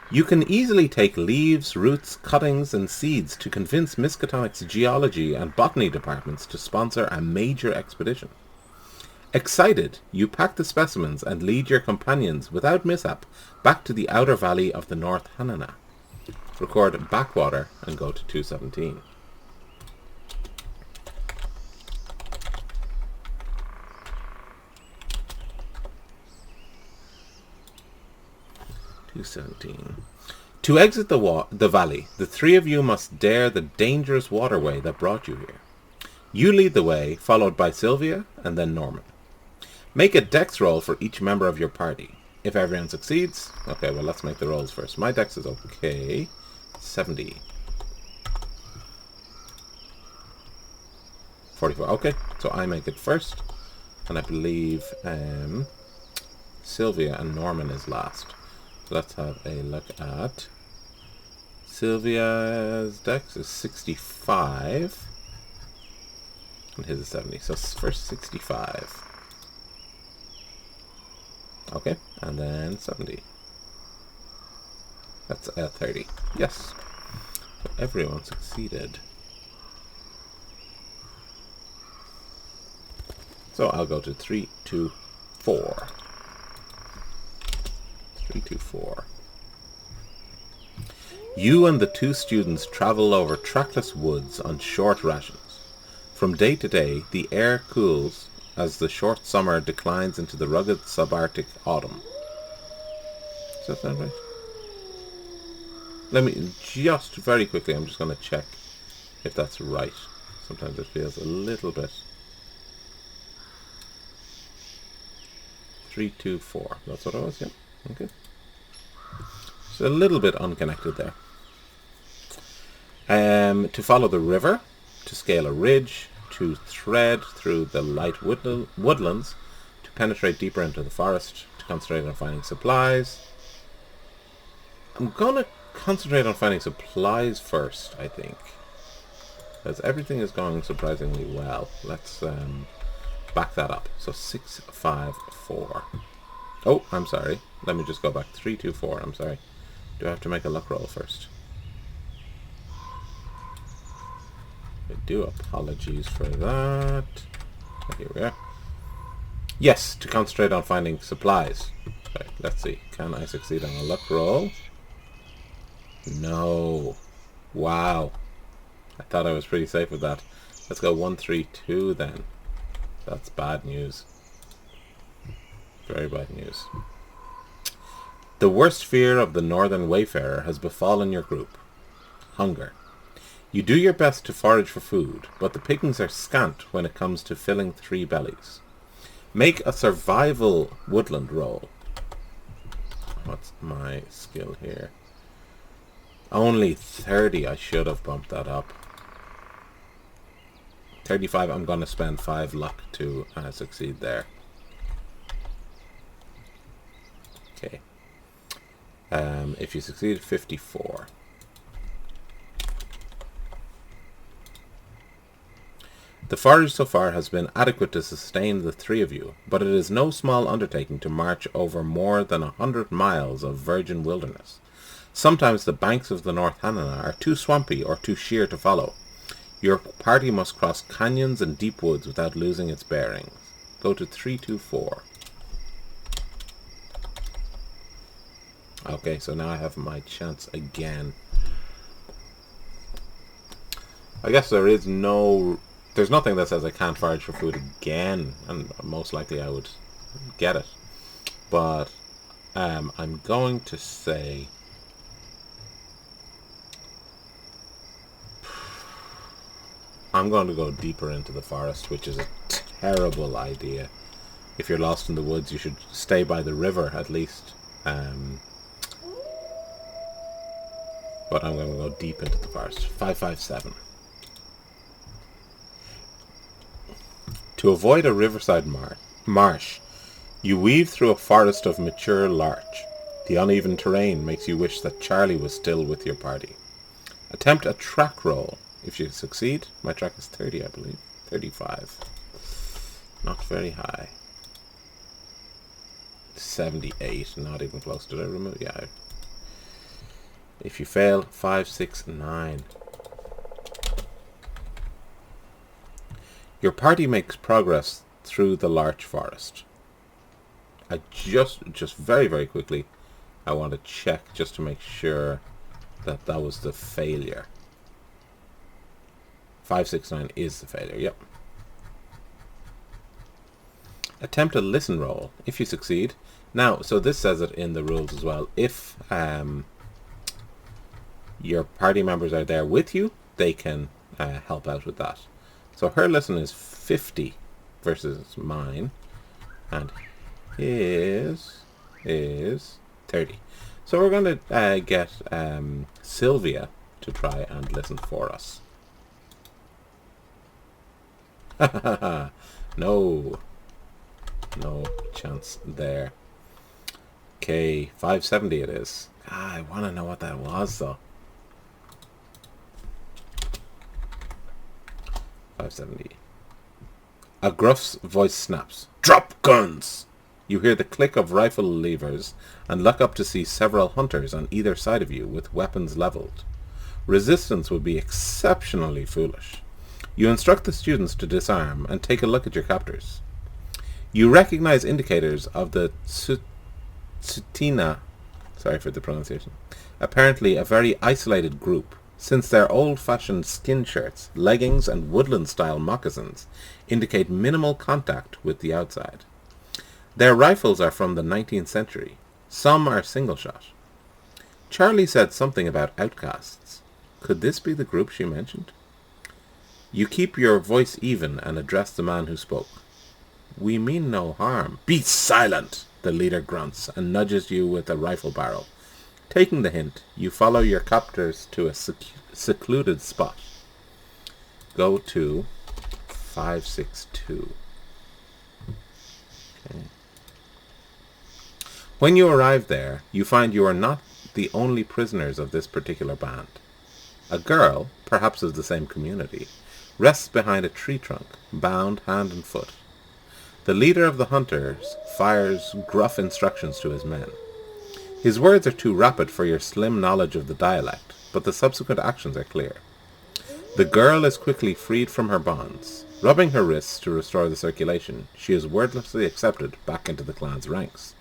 You can easily take leaves, roots, cuttings, and seeds to convince Miskatonic's geology and botany departments to sponsor a major expedition. Excited, you pack the specimens and lead your companions without mishap back to the outer valley of the North Hanana. Record backwater and go to 217. To exit the valley, the three of you must dare the dangerous waterway that brought you here. You lead the way, followed by Sylvia and then Norman. Make a dex roll for each member of your party. If everyone succeeds... Okay, well, let's make the rolls first. My dex is okay. 70. 44. Okay, so I make it first. And I believe Sylvia and Norman is last. Let's have a look at Sylvia's dex is 65 and his is 70. So first 65. Okay, and then 70. That's 30. Yes. So everyone succeeded. So I'll go to 3, 2, 4. 3, 2, 4. You and the two students travel over trackless woods on short rations. From day to day, the air cools as the short summer declines into the rugged subarctic autumn. Does that sound right? Let me just very quickly, I'm just going to check if that's right. Sometimes it feels a little bit. 3, 2, 4. That's what it was, yeah. Okay. It's a little bit unconnected there. To follow the river, to scale a ridge, to thread through the light woodlands, to penetrate deeper into the forest, to concentrate on finding supplies. I'm going to concentrate on finding supplies first, I think. Because everything is going surprisingly well. Let's back that up. So 6, 5, 4. Oh, I'm sorry. Let me just go back. 3, 2, 4. I'm sorry. Do I have to make a luck roll first? I do. Apologies for that. Here we are. Yes, to concentrate on finding supplies. Right, let's see. Can I succeed on a luck roll? No. Wow. I thought I was pretty safe with that. Let's go 1, 3, 2 then. That's bad news. Very bad news. The worst fear of the northern wayfarer has befallen your group. Hunger. You do your best to forage for food, but the pickings are scant when it comes to filling 3 bellies. Make a survival woodland roll. What's my skill here? Only 30. I should have bumped that up. 35. I'm going to spend 5 luck to succeed there. Okay. If you succeed, 54. The forage so far has been adequate to sustain the 3 of you, but it is no small undertaking to march over more than 100 miles of virgin wilderness. Sometimes the banks of the North Hanana are too swampy or too sheer to follow. Your party must cross canyons and deep woods without losing its bearings. Go to 324. Okay, so now I have my chance again. I guess there's nothing that says I can't forage for food again, and most likely I would get it. But I'm going to say I'm going to go deeper into the forest, which is a terrible idea. If you're lost in the woods, you should stay by the river at least. But I'm going to go deep into the forest. 557. To avoid a riverside marsh, you weave through a forest of mature larch. The uneven terrain makes you wish that Charlie was still with your party. Attempt a track roll. If you succeed, my track is 30, I believe. 35. Not very high. 78. Not even close. Did I remove? Yeah. If you fail, 5, 6, 9. Your party makes progress through the larch forest. I just very, very quickly, I want to check just to make sure that that was the failure. 5, 6, 9 is the failure, yep. Attempt a listen roll. If you succeed. Now, so this says it in the rules as well. If your party members are there with you, they can help out with that. So her listen is 50 versus mine, and his is 30. So we're going to get Sylvia to try and listen for us. No chance there. Okay, 570 it is. I want to know what that was though. 570. A gruff's voice snaps. Drop guns! You hear the click of rifle levers and look up to see several hunters on either side of you with weapons leveled. Resistance would be exceptionally foolish. You instruct the students to disarm and take a look at your captors. You recognize indicators of the Tsutina, sorry for the pronunciation, apparently a very isolated group, since their old-fashioned skin shirts, leggings, and woodland-style moccasins indicate minimal contact with the outside. Their rifles are from the 19th century. Some are single-shot. Charlie said something about outcasts. Could this be the group she mentioned? You keep your voice even and address the man who spoke. We mean no harm. Be silent, the leader grunts and nudges you with a rifle barrel. Taking the hint, you follow your captors to a secluded spot. Go to 562. Okay. When you arrive there, you find you are not the only prisoners of this particular band. A girl, perhaps of the same community, rests behind a tree trunk, bound hand and foot. The leader of the hunters fires gruff instructions to his men. His words are too rapid for your slim knowledge of the dialect, but the subsequent actions are clear. The girl is quickly freed from her bonds. Rubbing her wrists to restore the circulation, she is wordlessly accepted back into the clan's ranks.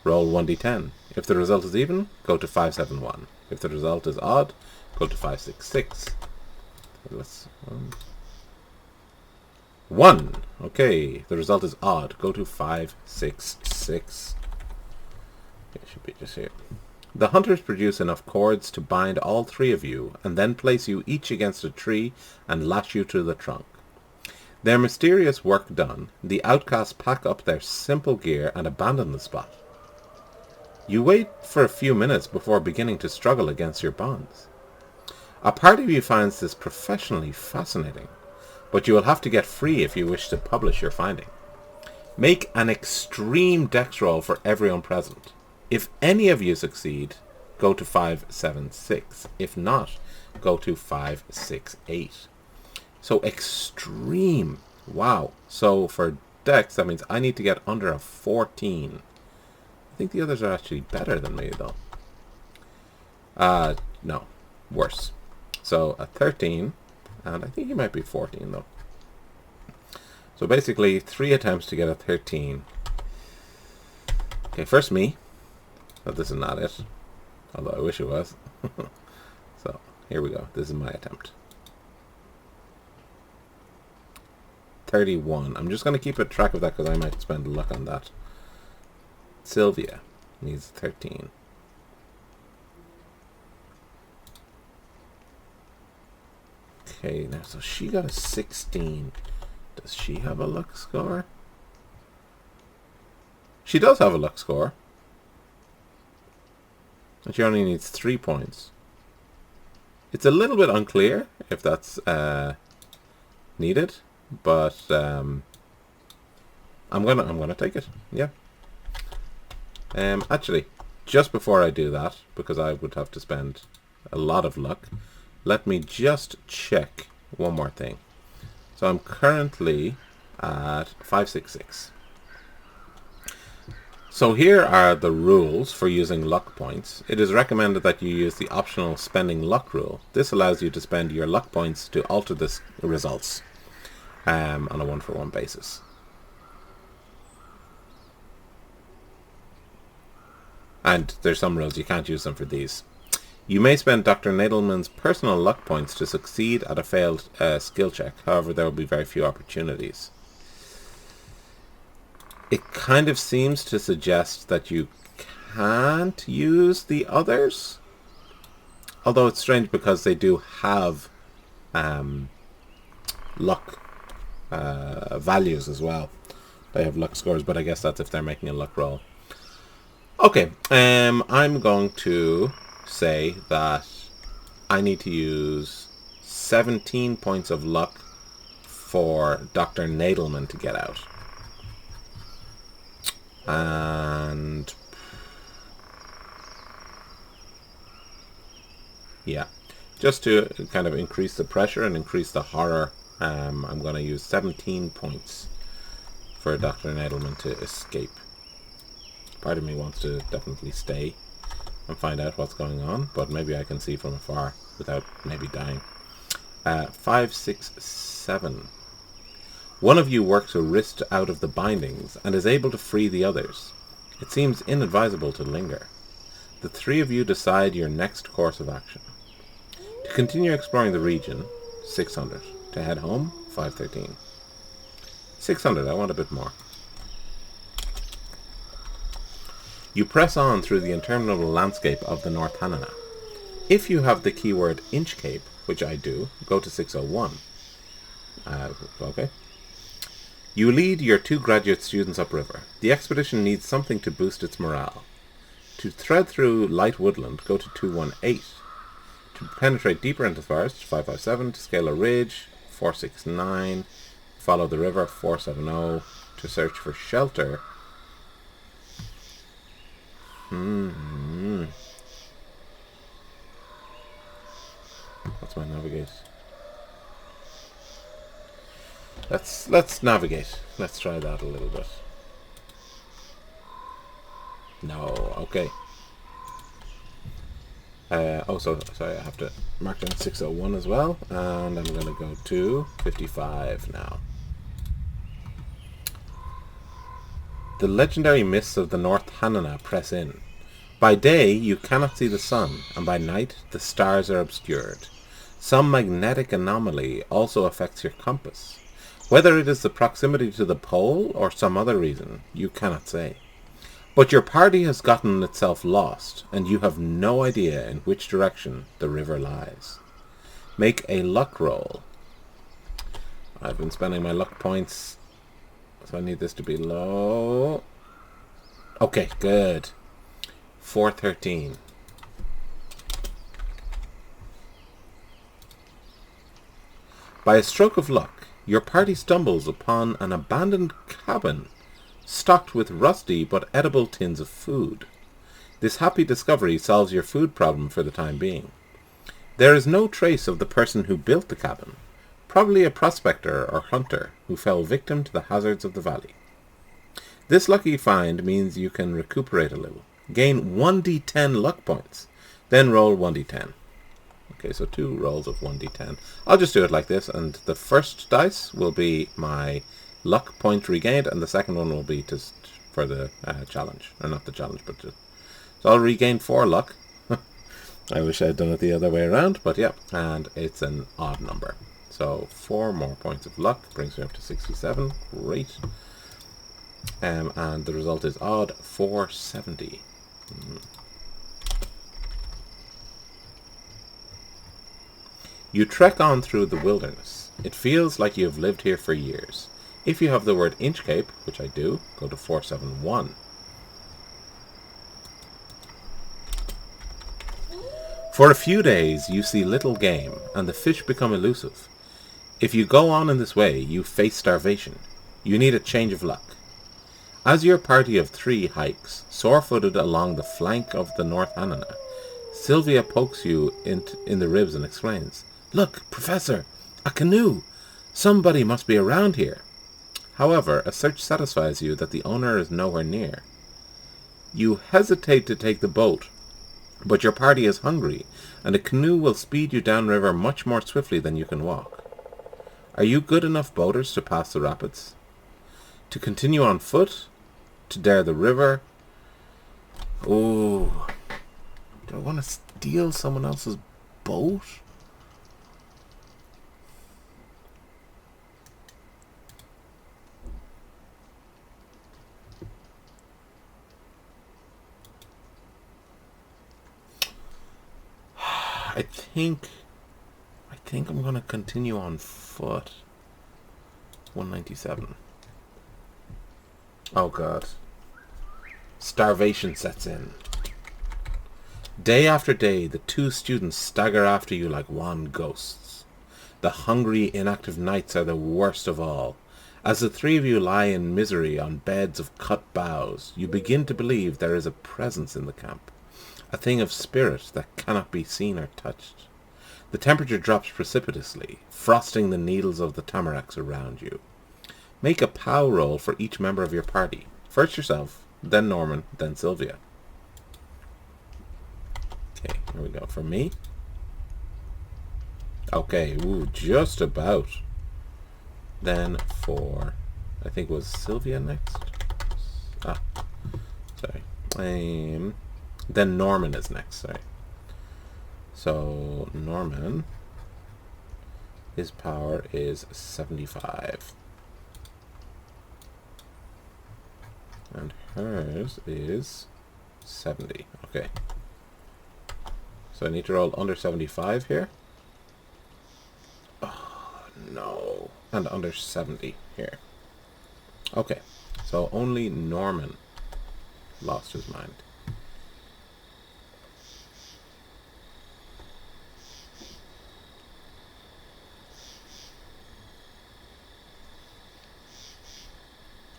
Roll 1d10. If the result is even, go to 571. If the result is odd, go to 566. Let's 1. Okay, the result is odd. Go to 566. It should be just here. The hunters produce enough cords to bind all three of you, and then place you each against a tree and lash you to the trunk. Their mysterious work done, the outcasts pack up their simple gear and abandon the spot. You wait for a few minutes before beginning to struggle against your bonds. A part of you finds this professionally fascinating, but you will have to get free if you wish to publish your finding. Make an extreme dex roll for everyone present. If any of you succeed, go to 576. If not, go to 568. So extreme. Wow. So for dex, that means I need to get under a 14. I think the others are actually better than me, though. No. Worse. So a 13, and I think he might be 14, though. So basically, 3 attempts to get a 13. Okay, first me. But this is not it. Although I wish it was. So, here we go. This is my attempt. 31. I'm just going to keep a track of that because I might spend luck on that. Sylvia needs 13. Okay, now so she got a 16. Does she have a luck score? She does have a luck score. And she only needs 3 points. It's a little bit unclear if that's needed, but I'm gonna take it. Yeah. Actually, just before I do that, because I would have to spend a lot of luck, let me just check one more thing. So I'm currently at 566. So here are the rules for using luck points. It is recommended that you use the optional spending luck rule. This allows you to spend your luck points to alter the results on a 1-for-1 basis. And there's some rules, you can't use them for these. You may spend Dr. Nadelman's personal luck points to succeed at a failed skill check. However, there will be very few opportunities. It kind of seems to suggest that you can't use the others. Although it's strange because they do have luck values as well. They have luck scores, but I guess that's if they're making a luck roll. Okay, I'm going to say that I need to use 17 points of luck for Dr. Nadelman to get out. And yeah, just to kind of increase the pressure and increase the horror, I'm going to use 17 points for Dr. Nadelman to escape. Part of me wants to definitely stay and find out what's going on, but maybe I can see from afar without maybe dying. 5, 6, 7. One of you works a wrist out of the bindings and is able to free the others. It seems inadvisable to linger. The 3 of you decide your next course of action. To continue exploring the region, 600. To head home, 513. 600, I want a bit more. You press on through the interminable landscape of the North Hanana. If you have the keyword Inchcape, which I do, go to 601. Okay. You lead your 2 graduate students upriver. The expedition needs something to boost its morale. To thread through light woodland, go to 218. To penetrate deeper into the forest, 557. To scale a ridge, 469. Follow the river, 470. To search for shelter. What's my navigate? Let's navigate. Let's try that a little bit. No, Okay. Sorry, I have to mark down 601 as well. And I'm going to go to 55 now. The legendary mists of the North Hanana press in. By day you cannot see the sun, and by night the stars are obscured. Some magnetic anomaly also affects your compass. Whether it is the proximity to the pole or some other reason, you cannot say. But your party has gotten itself lost, and you have no idea in which direction the river lies. Make a luck roll. I've been spending my luck points, so I need this to be low. Okay, good. 413. By a stroke of luck, your party stumbles upon an abandoned cabin stocked with rusty but edible tins of food. This happy discovery solves your food problem for the time being. There is no trace of the person who built the cabin, probably a prospector or hunter who fell victim to the hazards of the valley. This lucky find means you can recuperate a little. Gain 1d10 luck points, then roll 1d10. Okay, so 2 rolls of 1d10. I'll just do it like this, and the first dice will be my luck point regained, and the second one will be just for the challenge. Or not the challenge, but just... So I'll regain 4 luck. I wish I had done it the other way around, but yeah, and it's an odd number. So 4 more points of luck brings me up to 67. Great. And the result is odd 470. You trek on through the wilderness. It feels like you have lived here for years. If you have the word Inchcape, which I do, go to 471. For a few days you see little game, and the fish become elusive. If you go on in this way, you face starvation. You need a change of luck. As your party of 3 hikes, sore-footed along the flank of the North Hanana, Sylvia pokes you in the ribs and explains, "Look, Professor, a canoe! Somebody must be around here." However, a search satisfies you that the owner is nowhere near. You hesitate to take the boat, but your party is hungry, and a canoe will speed you downriver much more swiftly than you can walk. Are you good enough boaters to pass the rapids? To continue on foot? To dare the river? Oh, do I want to steal someone else's boat? I think I'm going to continue on foot. 197. Oh god. Starvation sets in. Day after day, the 2 students stagger after you like wan ghosts. The hungry, inactive nights are the worst of all. As the 3 of you lie in misery on beds of cut boughs, you begin to believe there is a presence in the camp. A thing of spirit that cannot be seen or touched. The temperature drops precipitously, frosting the needles of the tamaracks around you. Make a POW roll for each member of your party. First yourself, then Norman, then Sylvia. Okay, here we go. For me. Okay, ooh, just about. Then for, I think it was Sylvia next? Ah, sorry. Then Norman is next, sorry. So, Norman, his power is 75. And hers is 70. Okay. So I need to roll under 75 here. Oh, no. And under 70 here. Okay. So only Norman lost his mind.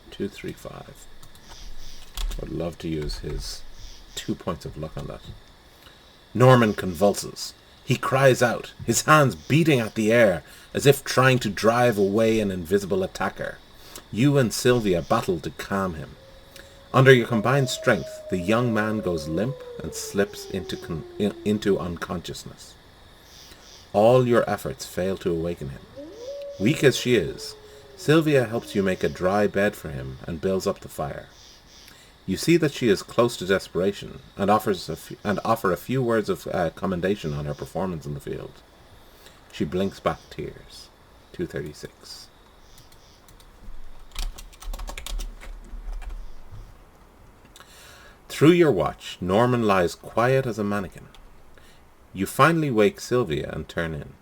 Two, 3, 5. Would love to use his 2 points of luck on that. Norman convulses. He cries out, his hands beating at the air, as if trying to drive away an invisible attacker. You and Sylvia battle to calm him. Under your combined strength, the young man goes limp and slips into unconsciousness. All your efforts fail to awaken him. Weak as she is, Sylvia helps you make a dry bed for him and builds up the fire. You see that she is close to desperation and offer a few words of commendation on her performance in the field. She blinks back tears. 236. Through your watch, Norman lies quiet as a mannequin. You finally wake Sylvia and turn in.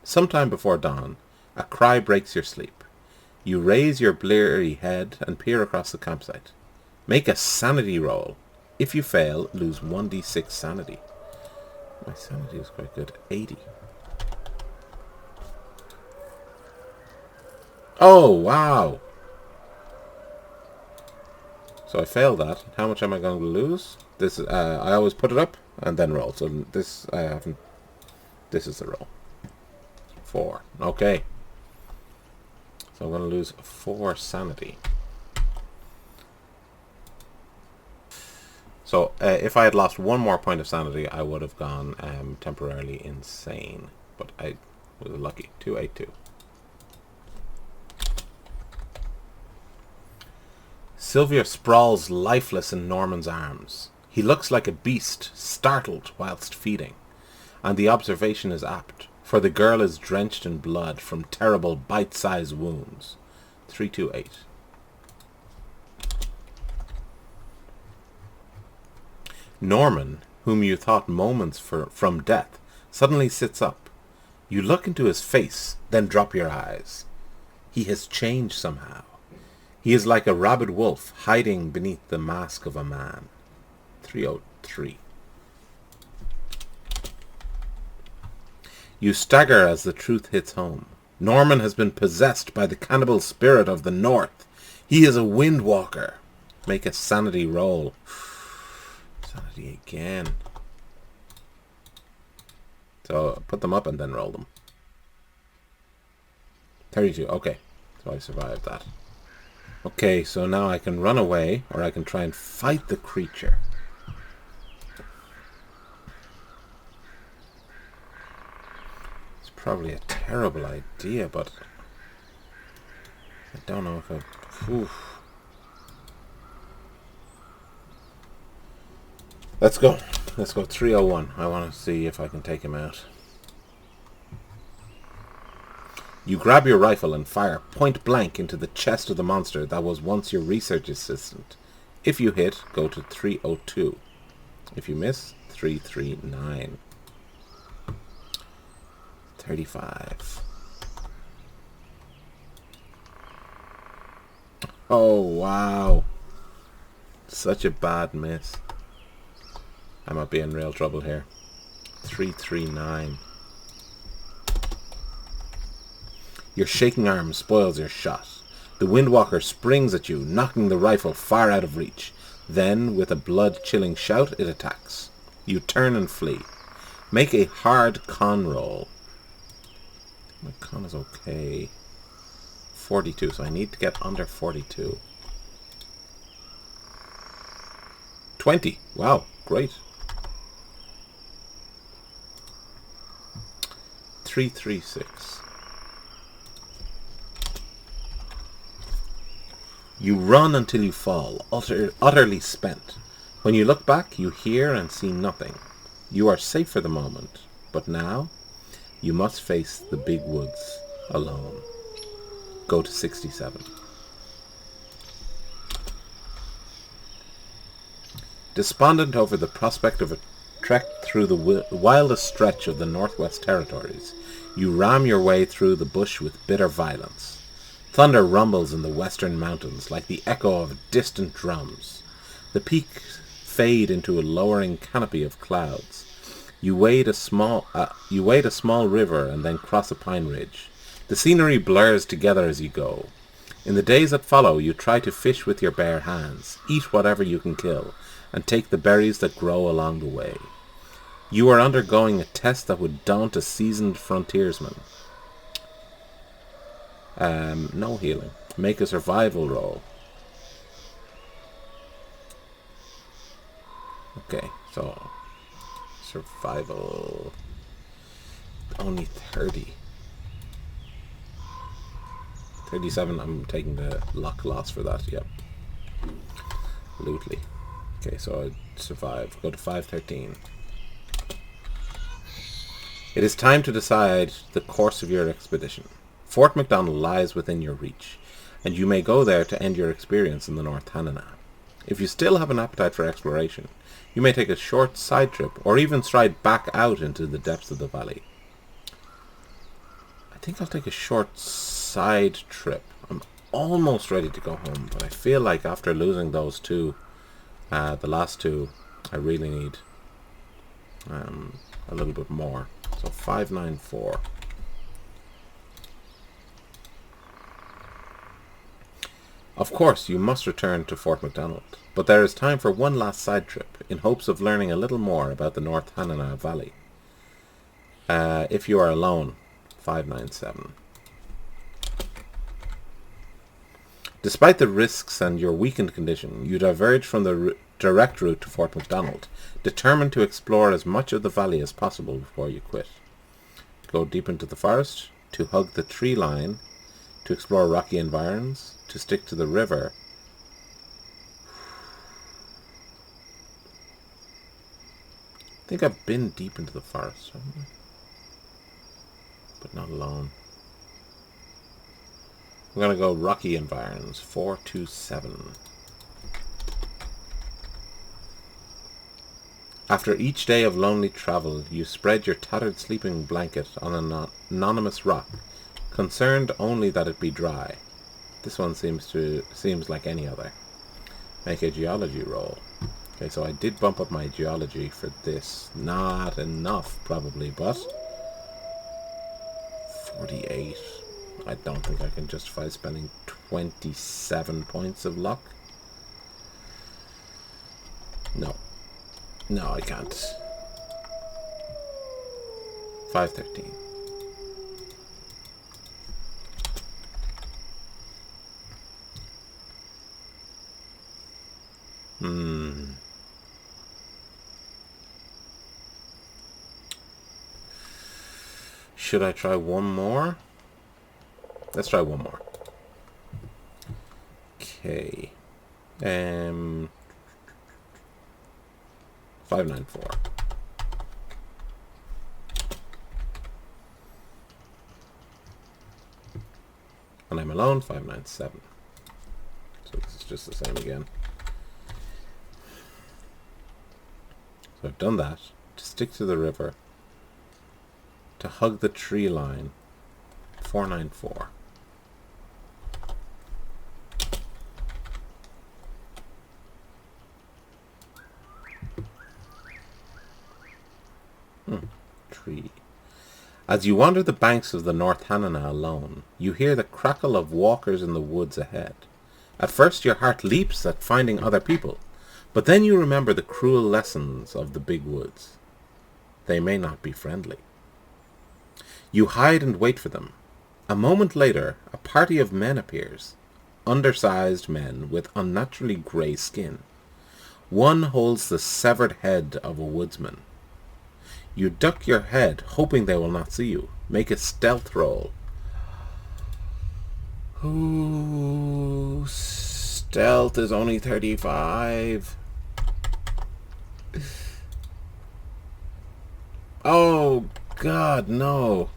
Sometime before dawn, a cry breaks your sleep. You raise your bleary head and peer across the campsite. Make a sanity roll. If you fail, lose 1d6 sanity. My sanity is quite good. 80. Oh, wow! So I failed that. How much am I going to lose? This I always put it up and then roll. So this I haven't. This is the roll. 4. Okay. So I'm going to lose 4 sanity. So if I had lost 1 more point of sanity, I would have gone temporarily insane. But I was lucky. 282. Sylvia sprawls lifeless in Norman's arms. He looks like a beast, startled whilst feeding. And the observation is apt, for the girl is drenched in blood from terrible bite-sized wounds. 328. Norman, whom you thought moments from death, suddenly sits up. You look into his face, then drop your eyes. He has changed somehow. He is like a rabid wolf hiding beneath the mask of a man. 303. You stagger as the truth hits home. Norman has been possessed by the cannibal spirit of the north. He is a windwalker. Make a sanity roll. Sanity again. So put them up and then roll them. 32. Okay. So I survived that. Okay, so now I can run away, or I can try and fight the creature. It's probably a terrible idea, but I don't know if I... Oof. Let's go. Let's go 301. I want to see if I can take him out. You grab your rifle and fire point blank into the chest of the monster that was once your research assistant. If you hit, go to 302. If you miss, 339. 35. Oh, wow. Such a bad miss. I might be in real trouble here. 339. Your shaking arm spoils your shot. The Windwalker springs at you, knocking the rifle far out of reach. Then, with a blood-chilling shout, it attacks. You turn and flee. Make a hard con roll. My con is okay. 42, so I need to get under 42. 20. Wow, great. 336. You run until you fall, utterly spent. When you look back, you hear and see nothing. You are safe for the moment, but now you must face the big woods alone. Go to 67. Despondent over the prospect of a trek through the wildest stretch of the Northwest Territories, you ram your way through the bush with bitter violence. Thunder rumbles in the western mountains like the echo of distant drums. The peaks fade into a lowering canopy of clouds. You wade a small river and then cross a pine ridge. The scenery blurs together as you go. In the days that follow, you try to fish with your bare hands, eat whatever you can kill, and take the berries that grow along the way. You are undergoing a test that would daunt a seasoned frontiersman. No healing. Make a survival roll. Okay, so survival only 30. 37, I'm taking the luck loss for that, yep. Lootly. Okay, so I survive. Go to 513. It is time to decide the course of your expedition. Fort MacDonald lies within your reach, and you may go there to end your experience in the North Tanana. If you still have an appetite for exploration, you may take a short side trip, or even stride back out into the depths of the valley. I think I'll take a short side trip. I'm almost ready to go home, but I feel like after losing those two, the last two, I really need a little bit more. So 594. Of course, you must return to Fort MacDonald, but there is time for one last side trip in hopes of learning a little more about the North Tanana Valley. If you are alone, 597. Despite the risks and your weakened condition, you diverge from the direct route to Fort MacDonald, determined to explore as much of the valley as possible before you quit. Go deep into the forest, to hug the tree line, to explore rocky environs, to stick to the river. I think I've been deep into the forest, haven't I? But not alone. I'm going to go rocky environs, 427. After each day of lonely travel, you spread your tattered sleeping blanket on an anonymous rock, concerned only that it be dry. This one seems like any other. Make a geology roll. Okay, so I did bump up my geology for this. Not enough, probably, but 48. I don't think I can justify spending 27 points of luck. No. No, I can't. 513. Should I try one more? Let's try one more. Okay. 594. And I'm alone, 597. So this is just the same again. So I've done that. To stick to the river. To hug the tree line. 494. Tree. As you wander the banks of the North Tanana alone, you hear the crackle of walkers in the woods ahead. At first your heart leaps at finding other people, but then you remember the cruel lessons of the big woods. They may not be friendly. You hide and wait for them. A moment later, a party of men appears, undersized men with unnaturally grey skin. One holds the severed head of a woodsman. You duck your head, hoping they will not see you. Make a stealth roll. Ooh, stealth is only 35. Oh, God, no.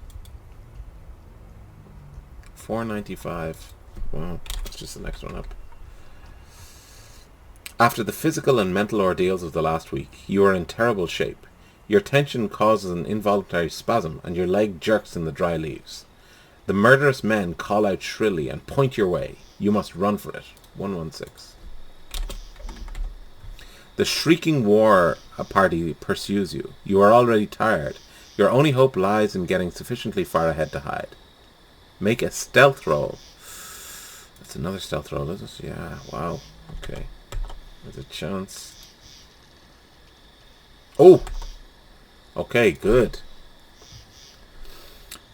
495. Well, it's just the next one up. After the physical and mental ordeals of the last week, you are in terrible shape. Your tension causes an involuntary spasm, and your leg jerks in the dry leaves. The murderous men call out shrilly and point your way. You must run for it. 116. The shrieking war party pursues you. You are already tired. Your only hope lies in getting sufficiently far ahead to hide. Make a stealth roll. That's another stealth roll, is it? Yeah, wow. Okay. There's a chance. Oh! Okay, good.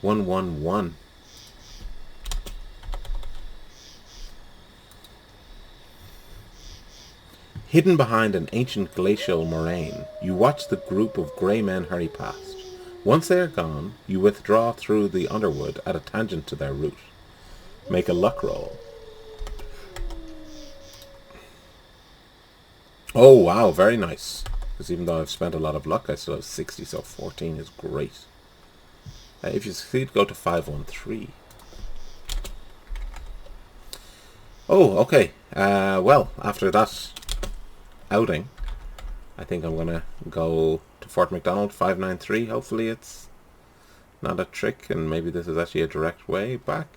111. Hidden behind an ancient glacial moraine, you watch the group of grey men hurry past. Once they are gone, you withdraw through the underwood at a tangent to their route. Make a luck roll. Oh wow, very nice. Because even though I've spent a lot of luck, I still have 60, so 14 is great. If you succeed, go to 513. Oh, okay. Well, after that outing, I think I'm going to go to Fort McDonald, 593. Hopefully it's not a trick, and maybe this is actually a direct way back.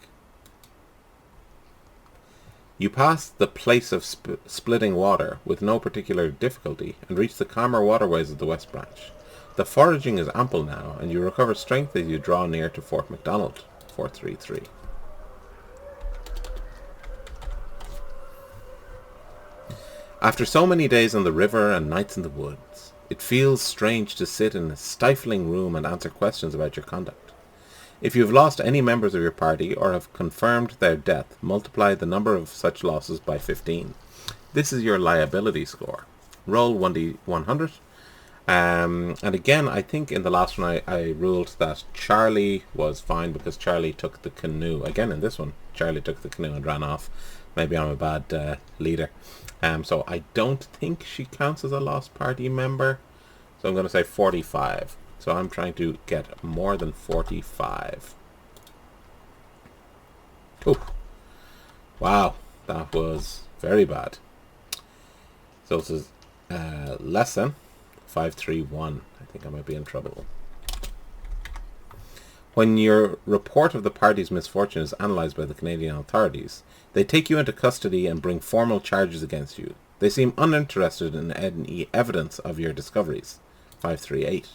You pass the place of splitting water with no particular difficulty and reach the calmer waterways of the West Branch. The foraging is ample now, and you recover strength as you draw near to Fort McDonald, 433. After so many days on the river and nights in the woods, it feels strange to sit in a stifling room and answer questions about your conduct. If you have lost any members of your party or have confirmed their death, multiply the number of such losses by 15. This is your liability score. Roll 1d100. And again, I think in the last one I ruled that Charlie was fine because Charlie took the canoe. Again, in this one, Charlie took the canoe and ran off. Maybe I'm a bad leader. So I don't think she counts as a lost party member. So I'm going to say 45. So I'm trying to get more than 45. Ooh. Wow, that was very bad. So this is less than 531. I think I might be in trouble. When your report of the party's misfortune is analysed by the Canadian authorities, they take you into custody and bring formal charges against you. They seem uninterested in any evidence of your discoveries. 538.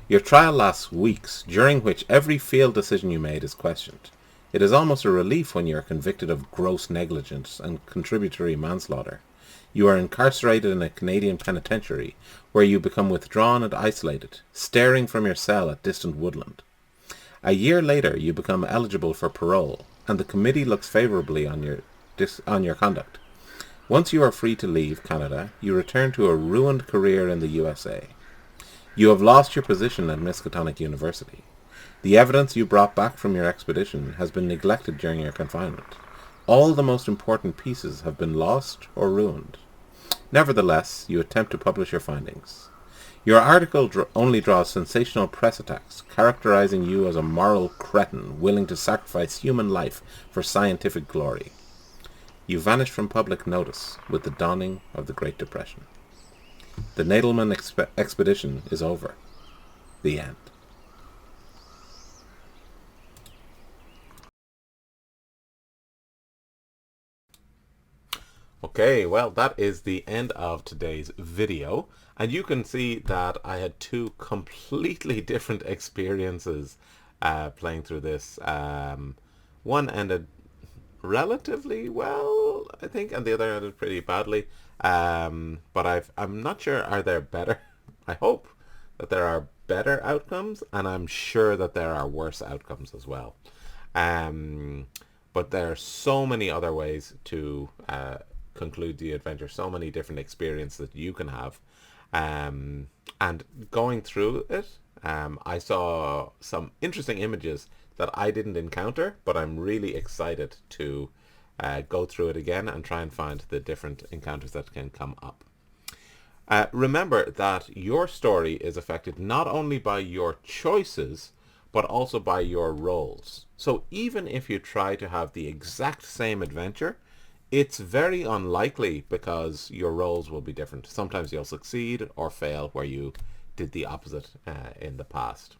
Your trial lasts weeks, during which every field decision you made is questioned. It is almost a relief when you are convicted of gross negligence and contributory manslaughter. You are incarcerated in a Canadian penitentiary, where you become withdrawn and isolated, staring from your cell at distant woodland. A year later, you become eligible for parole, and the committee looks favourably on your conduct. Once you are free to leave Canada, you return to a ruined career in the USA. You have lost your position at Miskatonic University. The evidence you brought back from your expedition has been neglected during your confinement. All the most important pieces have been lost or ruined. Nevertheless, you attempt to publish your findings. Your article only draws sensational press attacks, characterizing you as a moral cretin willing to sacrifice human life for scientific glory. You vanish from public notice with the dawning of the Great Depression. The Nadelman expedition is over. The end. Okay, well, that is the end of today's video. And you can see that I had two completely different experiences playing through this. One ended relatively well, I think, and the other ended pretty badly. But I'm not sure, are there better? I hope that there are better outcomes, and I'm sure that there are worse outcomes as well. But there are so many other ways to conclude the adventure, so many different experiences that you can have. And going through it, I saw some interesting images that I didn't encounter, but I'm really excited to go through it again and try and find the different encounters that can come up. Remember that your story is affected not only by your choices, but also by your roles. So even if you try to have the exact same adventure, it's very unlikely because your roles will be different. Sometimes you'll succeed or fail where you did the opposite in the past.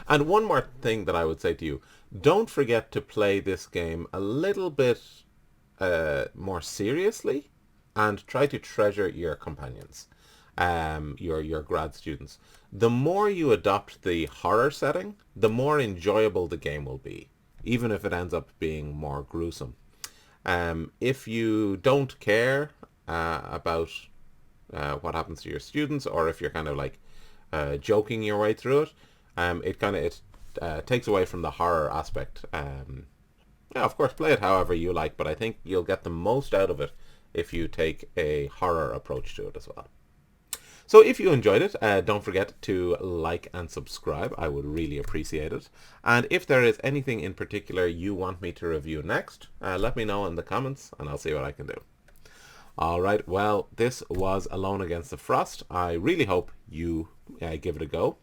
And one more thing that I would say to you, don't forget to play this game a little bit more seriously and try to treasure your companions, your grad students. The more you adopt the horror setting, the more enjoyable the game will be, even if it ends up being more gruesome. If you don't care about what happens to your students, or if you're kind of like joking your way through it, it takes away from the horror aspect Yeah, of course, play it however you like, but I think you'll get the most out of it if you take a horror approach to it as well. So if you enjoyed it, don't forget to like and subscribe. I would really appreciate it. And if there is anything in particular you want me to review next, let me know in the comments and I'll see what I can do. Alright, well, this was Alone Against the Frost. I really hope you give it a go.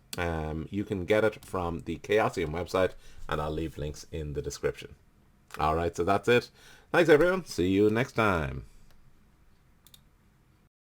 You can get it from the Chaosium website, and I'll leave links in the description. Alright, so that's it. Thanks everyone. See you next time.